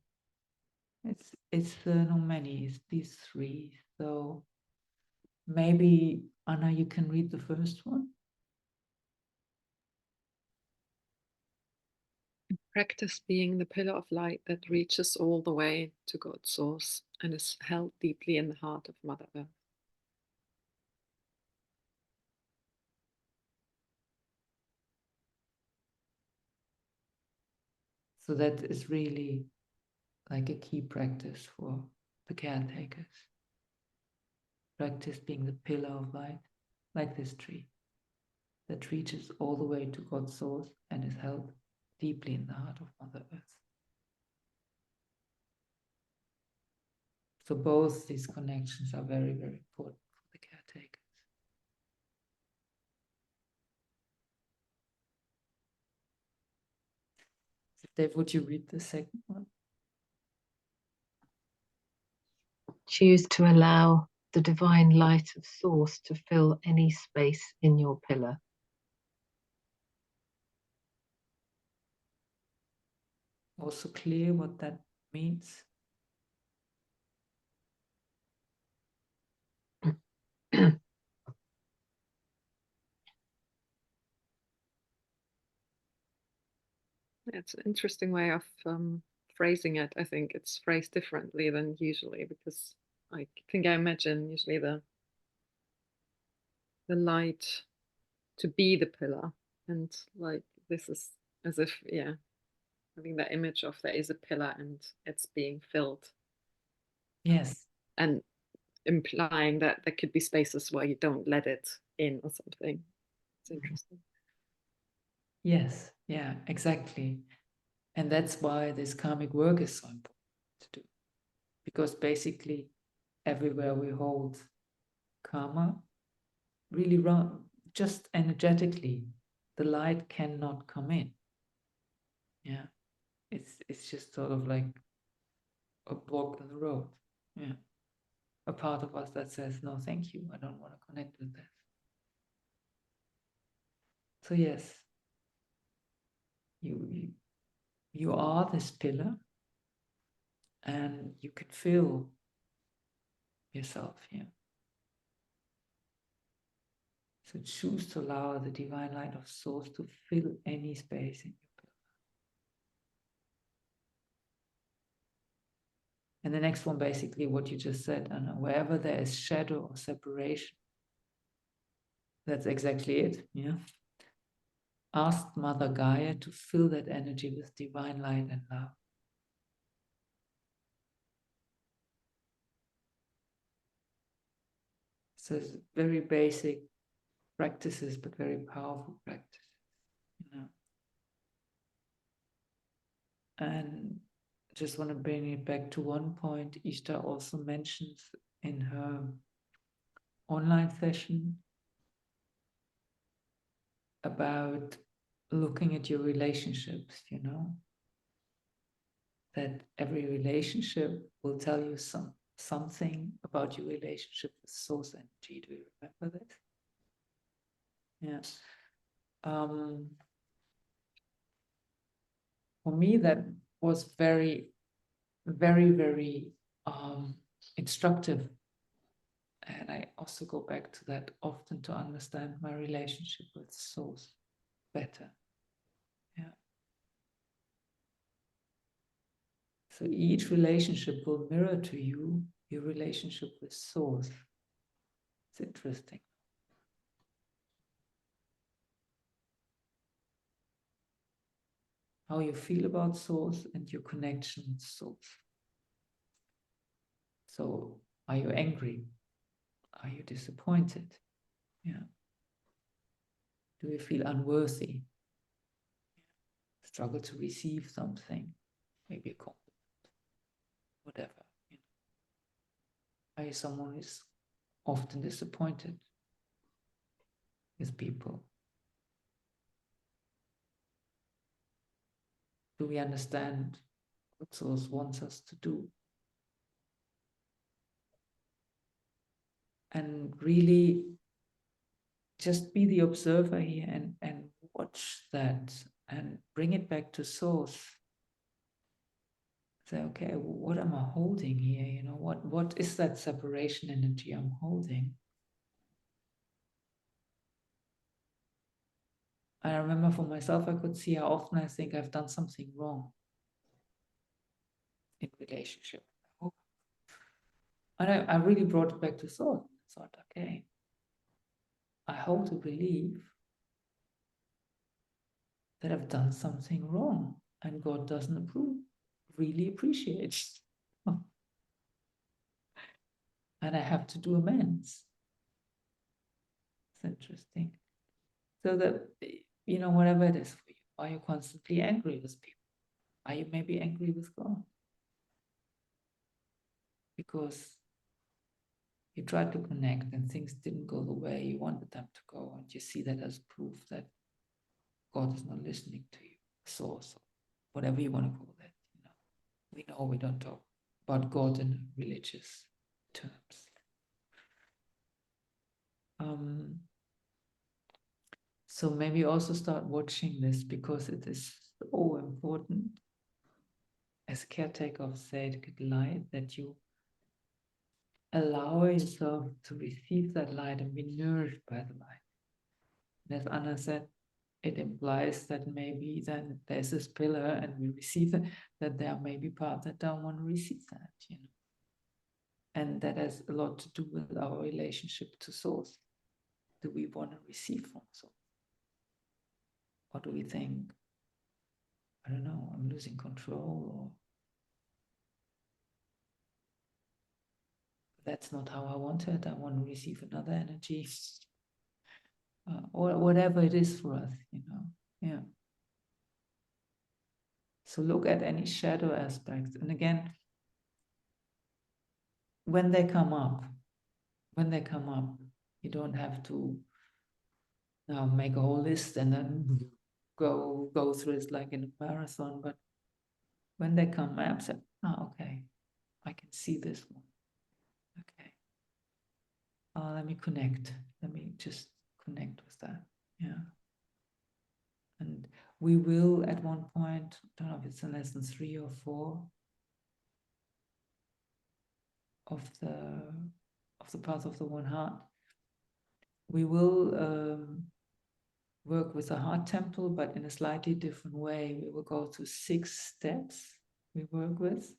It's not many, it's these three. So maybe, Anna, you can read the first one. Practice being the pillar of light that reaches all the way to God's source and is held deeply in the heart of Mother Earth. So that is really like a key practice for the caretakers. Practice being the pillar of light, like this tree, that reaches all the way to God's source and is held deeply in the heart of Mother Earth. So both these connections are very, very important for the caretakers. Dave, would you read the second one? Choose to allow the divine light of source to fill any space in your pillar. Also clear what that means? It's an interesting way of phrasing it. I think it's phrased differently than usually, because I think I imagine usually the light to be the pillar, and like this is as if, yeah, having that image of there is a pillar and it's being filled. Yes. And implying that there could be spaces where you don't let it in or something. It's interesting. Yes, yeah, exactly. And that's why this karmic work is so important to do. Because basically everywhere we hold karma, really run, just energetically, the light cannot come in. Yeah. It's just sort of like a block in the road. Yeah. A part of us that says, no, thank you, I don't want to connect with this. So yes, you are this pillar, and you can feel yourself here. So choose to allow the divine light of source to fill any space in your pillar. And the next one, basically what you just said, Anna, wherever there is shadow or separation, that's exactly it. Yeah. Ask Mother Gaia to fill that energy with divine light and love. So it's very basic practices, but very powerful practices, you know. And just want to bring it back to one point Ishtar also mentions in her online session about looking at your relationships, you know, that every relationship will tell you something about your relationship with source energy. Do you remember this? Yes. For me, that was very, very, very instructive. And I also go back to that often to understand my relationship with source better. Yeah. So each relationship will mirror to you your relationship with source. It's interesting. How you feel about source and your connection with source. So are you angry? Are you disappointed? Yeah. Do you feel unworthy? Struggle to receive something, maybe a compliment, whatever. You know. Are you someone who's often disappointed with people? Do we understand what Source wants us to do? And really just be the observer here and watch that and bring it back to Source. Say, okay, what am I holding here? You know, what is that separation energy I'm holding? I remember for myself, I could see how often I think I've done something wrong in relationship. And I really brought it back to thought. I thought, okay, I hope to believe that I've done something wrong and God doesn't approve, really appreciates. And I have to do amends. It's interesting. So that, you know, whatever it is for you, are you constantly angry with people? Are you maybe angry with God? Because you tried to connect and things didn't go the way you wanted them to go, and you see that as proof that God is not listening to you, Source, whatever you want to call that. You know, we don't talk about God in religious terms. So maybe also start watching this, because it is so important as a caretaker of sacred light that you allow yourself to receive that light and be nourished by the light. And as Anna said, it implies that maybe then there's this pillar and we receive it, that there may be parts that don't want to receive that, you know. And that has a lot to do with our relationship to Source. Do we want to receive from Source? Or do we think, I don't know, I'm losing control, or that's not how I want it, I want to receive another energy, or whatever it is for us, you know. Yeah. So look at any shadow aspects. And again, when they come up, you don't have to now make a whole list and then go through it like in a marathon. But when they come up, say, oh, okay, I can see this one. Okay. Let me connect. Let me just connect with that. Yeah. And we will at one point, I don't know if it's in lesson 3 or 4 of the path of the one heart, we will work with a heart temple, but in a slightly different way. We will go through 6 steps we work with,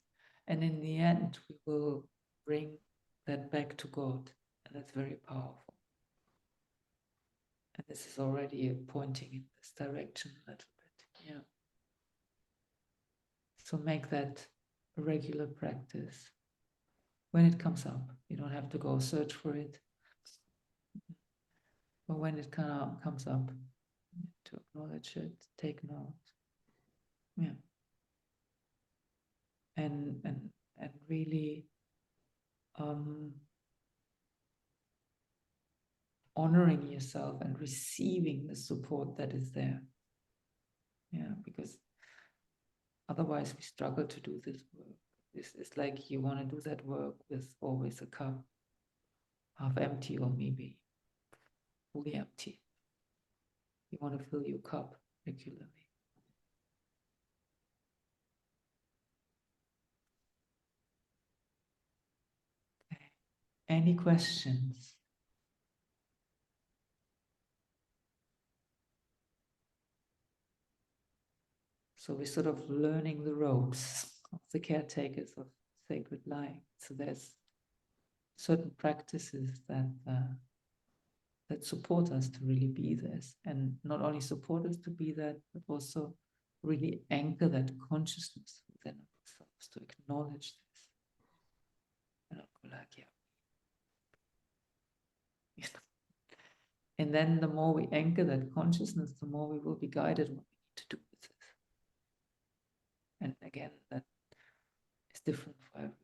and in the end we will bring that back to God, and that's very powerful. And this is already pointing in this direction a little bit. Yeah. So make that a regular practice. When it comes up, you don't have to go search for it. But when it comes up, to acknowledge it, take note. Yeah. And really honoring yourself and receiving the support that is there. Yeah, because otherwise we struggle to do this work. It's like you want to do that work with always a cup half empty or maybe fully empty. You want to fill your cup regularly. Okay. Any questions? So we're sort of learning the ropes of the caretakers of sacred light. So there's certain practices that that support us to really be this, and not only support us to be that, but also really anchor that consciousness within ourselves to acknowledge this. And I'll go like, yeah. And then the more we anchor that consciousness, the more we will be guided what we need to do with this. And again, that is different for everyone.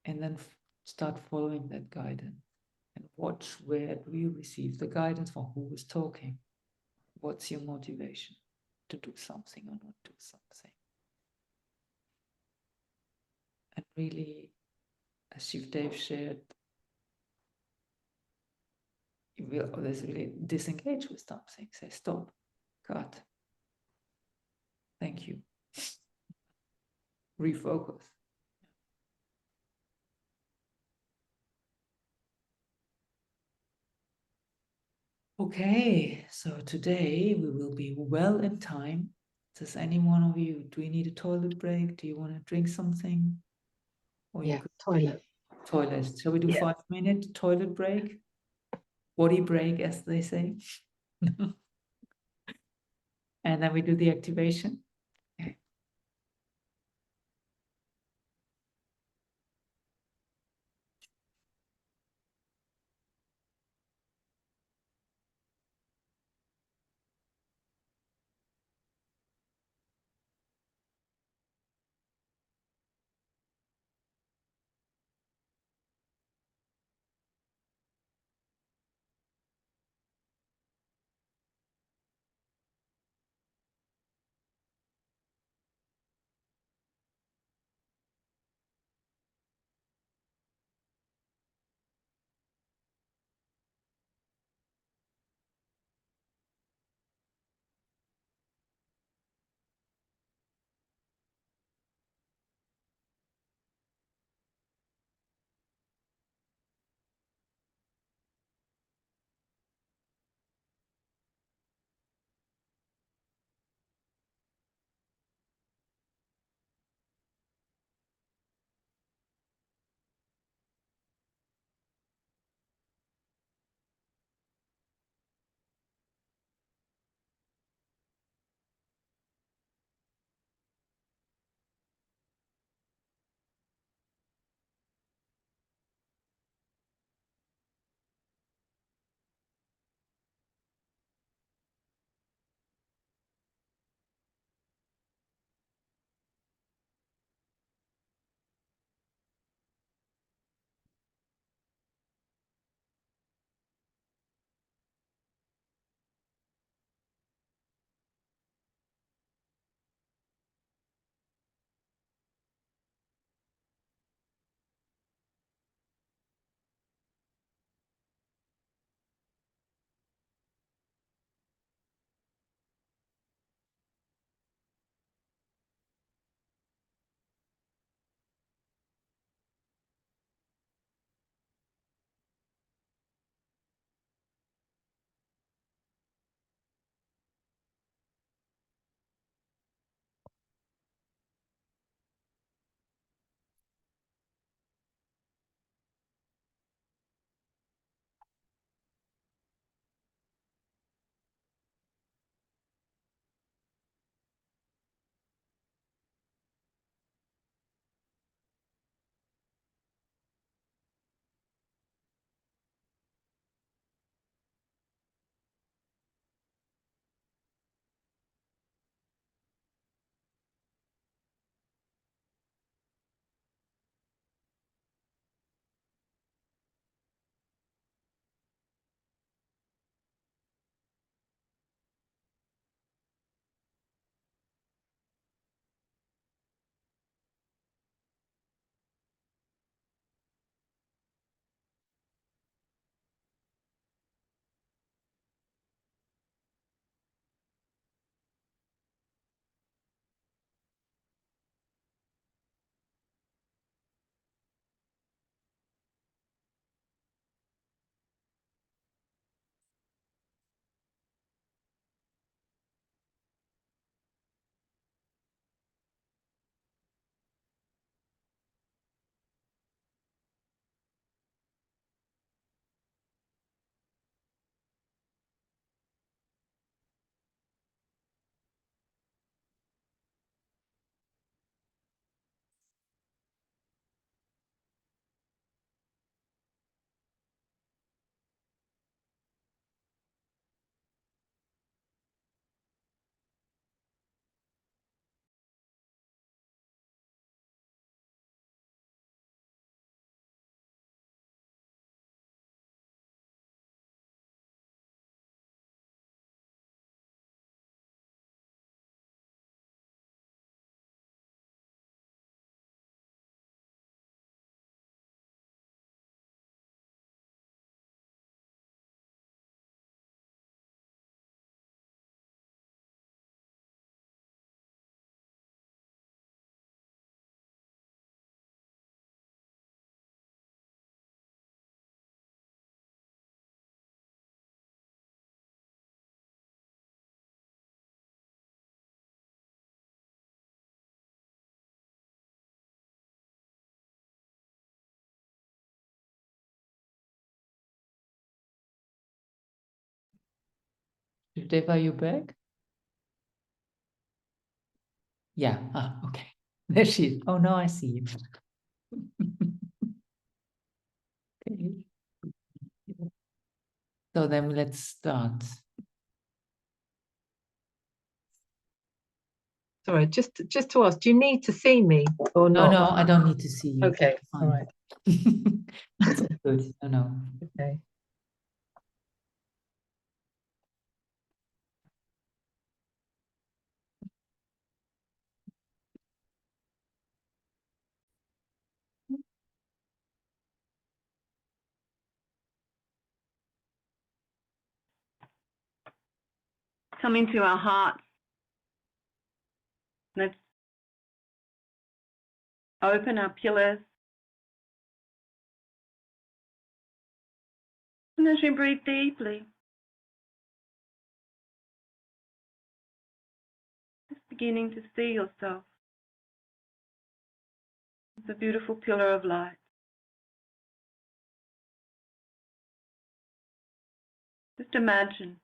And then start following that guidance and watch where do you receive the guidance from, who is talking, what's your motivation. to do something or not do something. And really, as Chief Dave shared, you will always really disengage with something. Say, stop, cut, thank you. Refocus. Okay, so today we will be well in time. Does any one of you, do we need a toilet break? Do you want to drink something? Or you Yeah, could toilet. toilet. Shall we do Yeah. 5-minute toilet break? Body break, as they say. And then we do the activation. Okay. Dave, are you back? Yeah, okay. There she is. Oh, now I see you. Okay. So then let's start. Sorry, just to ask, do you need to see me or No, not? no, I don't need to see you. Okay, Fine. all right. It's good. No. Okay. Come into our hearts. Let's open our pillars. And as you breathe deeply, just beginning to see yourself as a beautiful pillar of light. Just imagine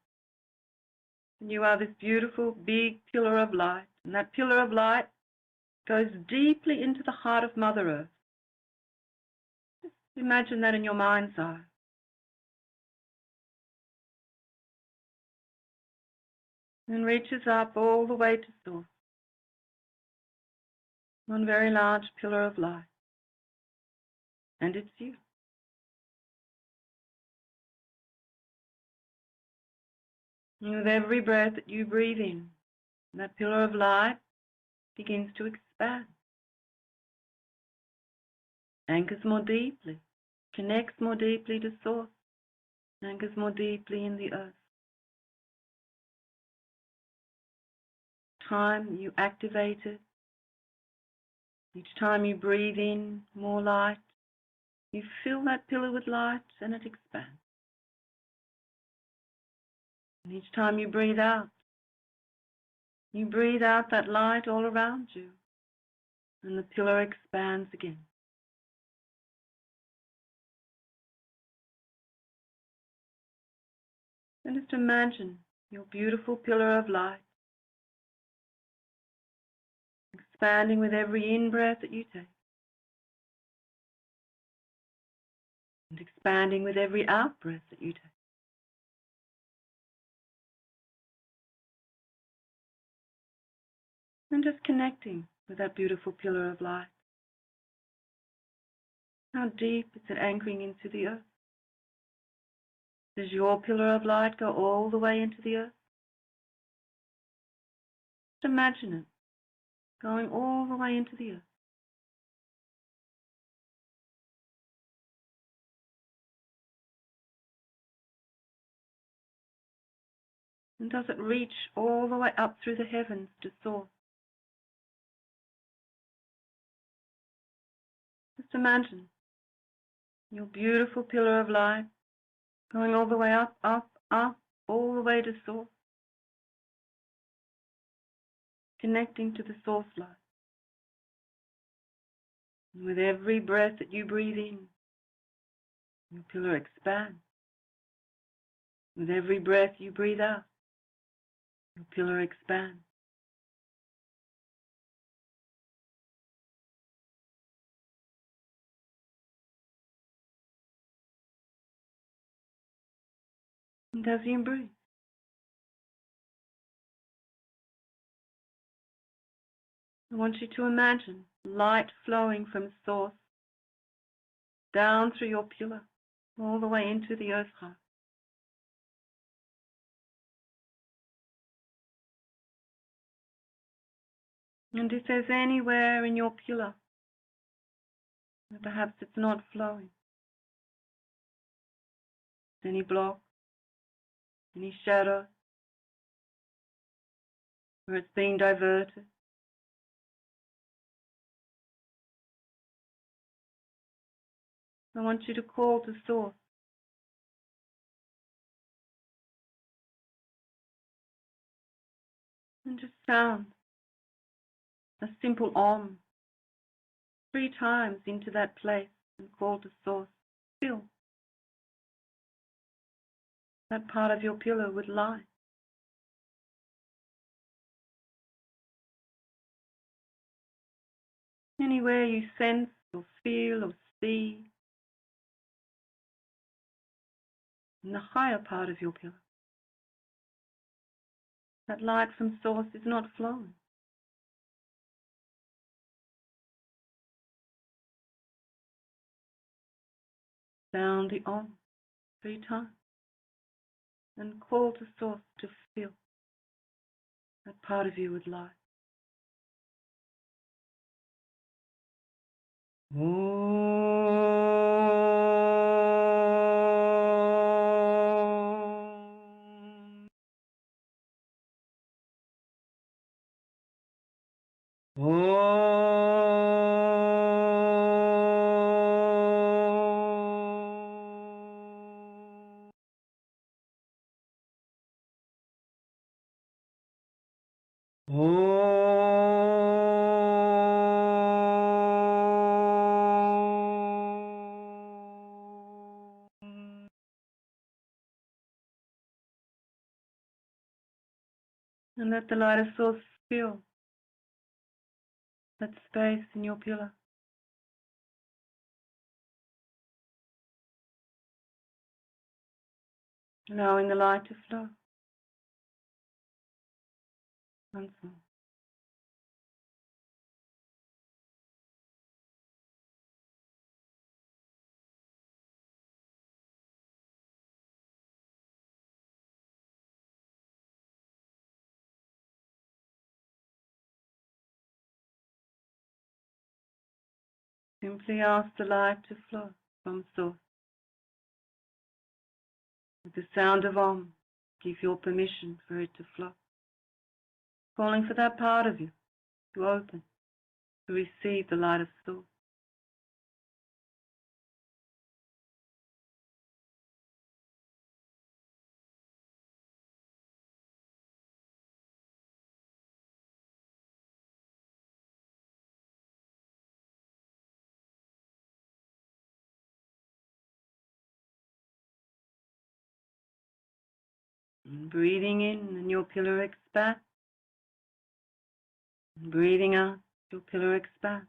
you are this beautiful big pillar of light, and that pillar of light goes deeply into the heart of Mother Earth. Just imagine that in your mind's eye. And reaches up all the way to Source. One very large pillar of light. And it's you. And with every breath that you breathe in, that pillar of light begins to expand. Anchors more deeply, connects more deeply to Source, anchors more deeply in the earth. Time you activate it, each time you breathe in more light, you fill that pillar with light and it expands. And each time you breathe out that light all around you, and the pillar expands again. And just imagine your beautiful pillar of light expanding with every in-breath that you take, and expanding with every out-breath that you take. And just connecting with that beautiful pillar of light. How deep is it anchoring into the earth? Does your pillar of light go all the way into the earth? Just imagine it going all the way into the earth. And does it reach all the way up through the heavens to Source? Just imagine your beautiful pillar of light going all the way up, all the way to Source, connecting to the Source light. And with every breath that you breathe in, your pillar expands. With every breath you breathe out, your pillar expands. And as you breathe, I want you to imagine light flowing from Source down through your pillar, all the way into the earth heart. And if there's anywhere in your pillar where perhaps it's not flowing, any block, any shadow, where it's being diverted, I want you to call to Source. And just sound a simple Om 3 times into that place and call to Source. Fill that part of your pillar with light. Anywhere you sense or feel or see in the higher part of your pillar, that light from source is not flowing. Sound the Om 3 times and call to source to fill that part of you with light. And let the light of source fill that space in your pillar. Allowing the light to flow. Once more. Simply ask the light to flow from source. With the sound of Om, give your permission for it to flow. Calling for that part of you to open, to receive the light of source. And breathing in and your pillar expands. And breathing out, your pillar expands.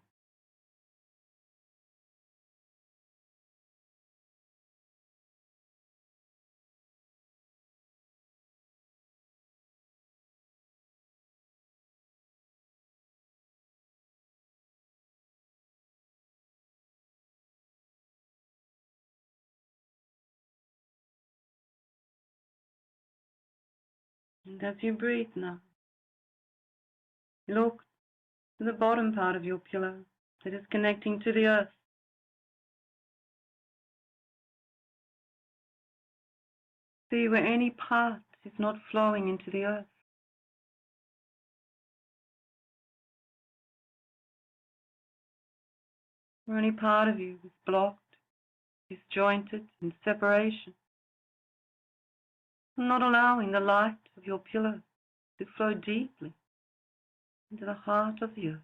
And as you breathe now, look to the bottom part of your pillar that is connecting to the earth. See where any part is not flowing into the earth. Where any part of you is blocked, disjointed, in separation. Not allowing the light of your pillar to flow deeply into the heart of the earth.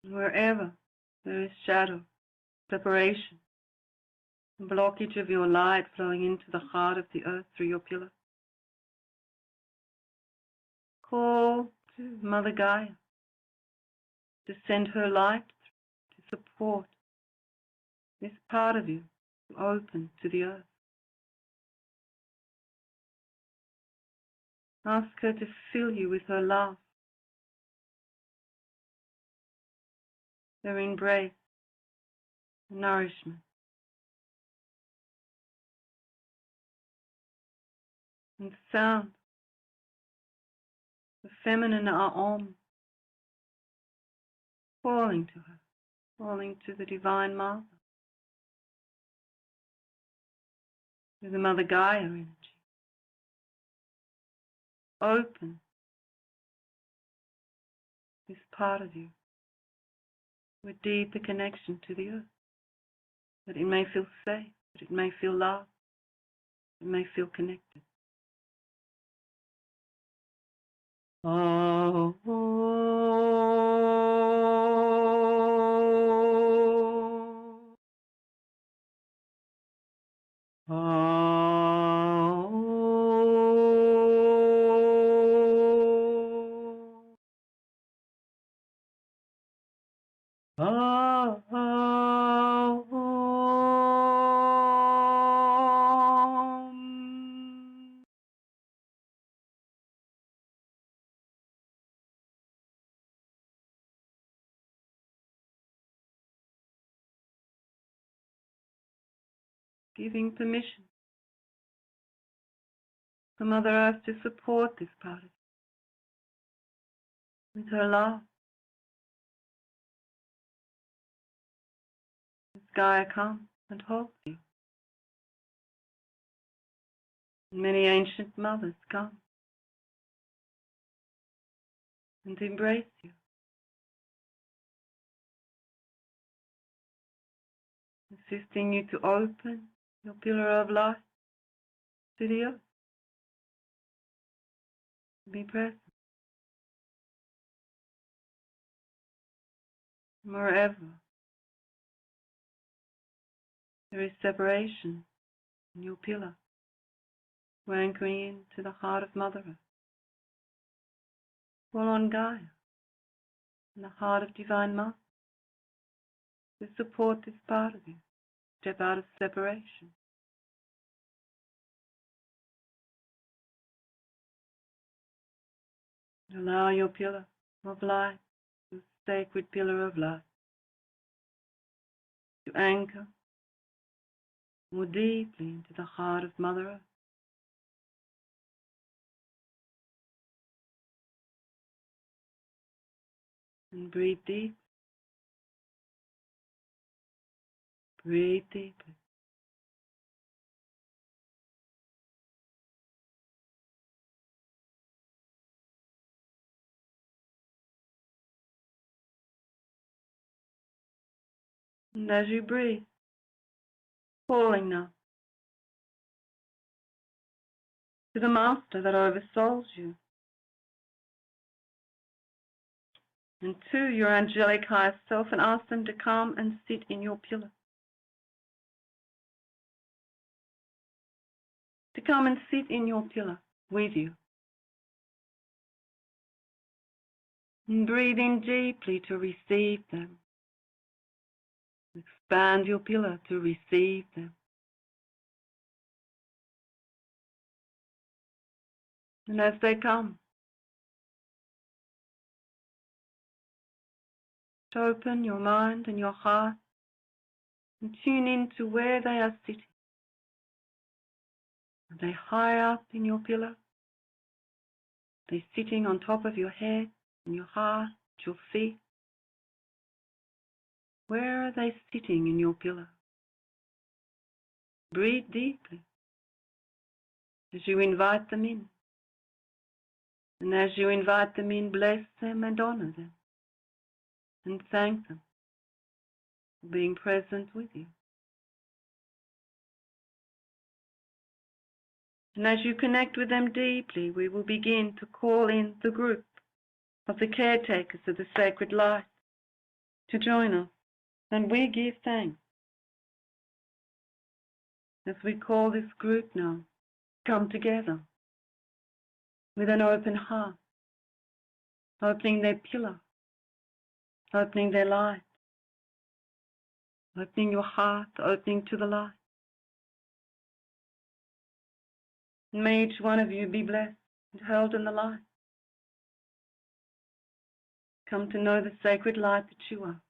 Wherever there is shadow, separation, blockage of your light flowing into the heart of the earth through your pillar, call to Mother Gaia to send her light to support this part of you to open to the earth. Ask her to fill you with her love, her embrace, nourishment. And sound the feminine Om calling to her, calling to the Divine Mother, to the Mother Gaia energy. Open this part of you with deeper connection to the earth, that it may feel safe, that it may feel loved, it may feel connected. Oh, giving permission for Mother Earth to support this part of you with her love. As Gaia comes and holds you. Many ancient mothers come and embrace you, assisting you to open your pillar of light to the earth. Be present. Wherever there is separation in your pillar, we're anchoring into the heart of Mother Earth. Call on Gaia in the heart of Divine Mother to support this part of you. Step out of separation. Allow your pillar of light, your sacred pillar of light, to anchor more deeply into the heart of Mother Earth. And breathe deep. Breathe deeply. And as you breathe, calling now to the Master that oversouls you, and to your angelic higher self, and ask them to come and sit in your pillar. To come and sit in your pillar with you. And breathe in deeply to receive them. Expand your pillar to receive them. And as they come, to open your mind and your heart and tune in to where they are sitting. Are they high up in your pillar? Are they sitting on top of your head and your heart, your feet? Where are they sitting in your pillar? Breathe deeply as you invite them in. And as you invite them in, bless them and honor them. And thank them for being present with you. And as you connect with them deeply, we will begin to call in the group of the caretakers of the sacred light to join us. And we give thanks as we call this group now, come together with an open heart, opening their pillar, opening their light, opening your heart, opening to the light. May each one of you be blessed and held in the light. Come to know the sacred light that you are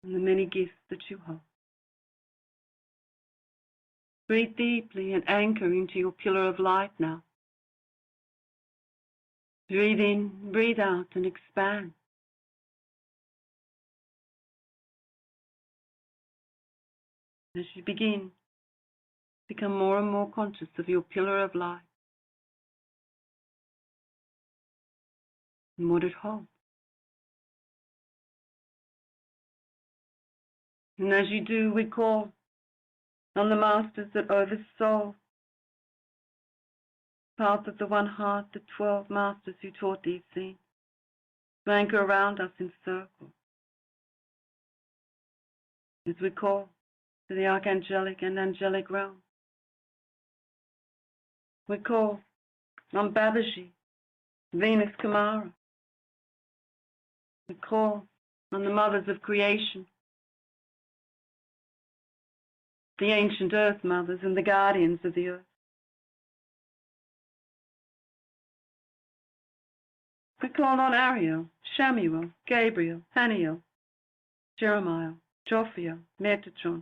and the many gifts that you hold. Breathe deeply and anchor into your pillar of light now. Breathe in, breathe out, and expand. As you begin, become more and more conscious of your pillar of light and what it holds. And as you do, we call on the masters that oversoul path of the one heart, the 12 masters who taught these scenes, to anchor around us in circles, as we call to the archangelic and angelic realm. We call on Babaji, Venus Kumara. We call on the mothers of creation, the ancient earth mothers and the guardians of the earth. We call on Ariel, Shamuel, Gabriel, Haniel, Jeremiah, Jophiel, Metatron,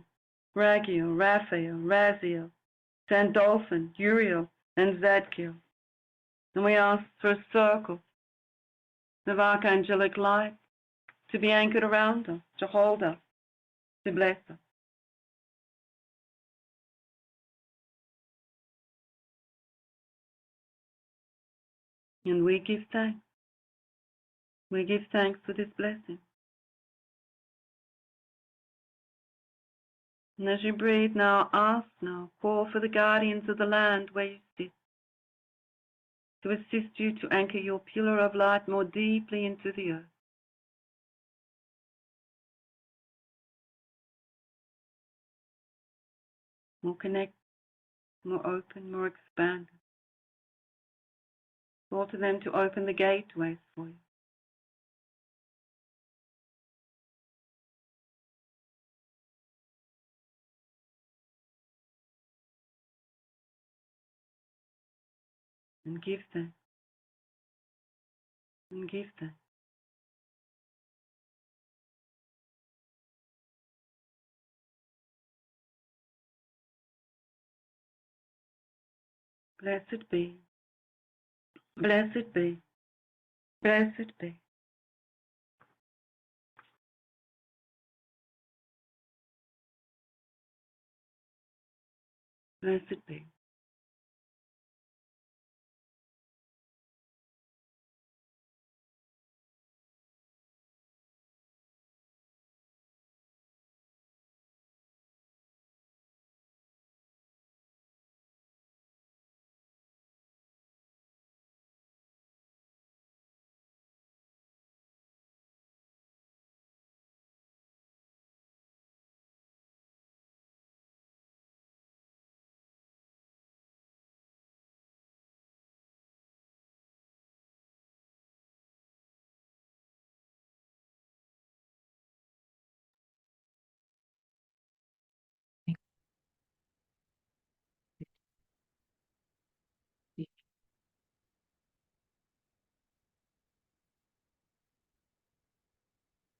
Ragiel, Raphael, Raziel, Sandolphin, Uriel, and Zadkiel. And we ask for a circle of archangelic light to be anchored around us, to hold us, to bless us. And we give thanks. We give thanks for this blessing. And as you breathe now, ask now, call for the guardians of the land where you sit, to assist you to anchor your pillar of light more deeply into the earth. More connected, more open, more expanded. Call to them to open the gateways for you. And give them. And give them. Blessed be. Blessed be. Blessed be. Blessed be.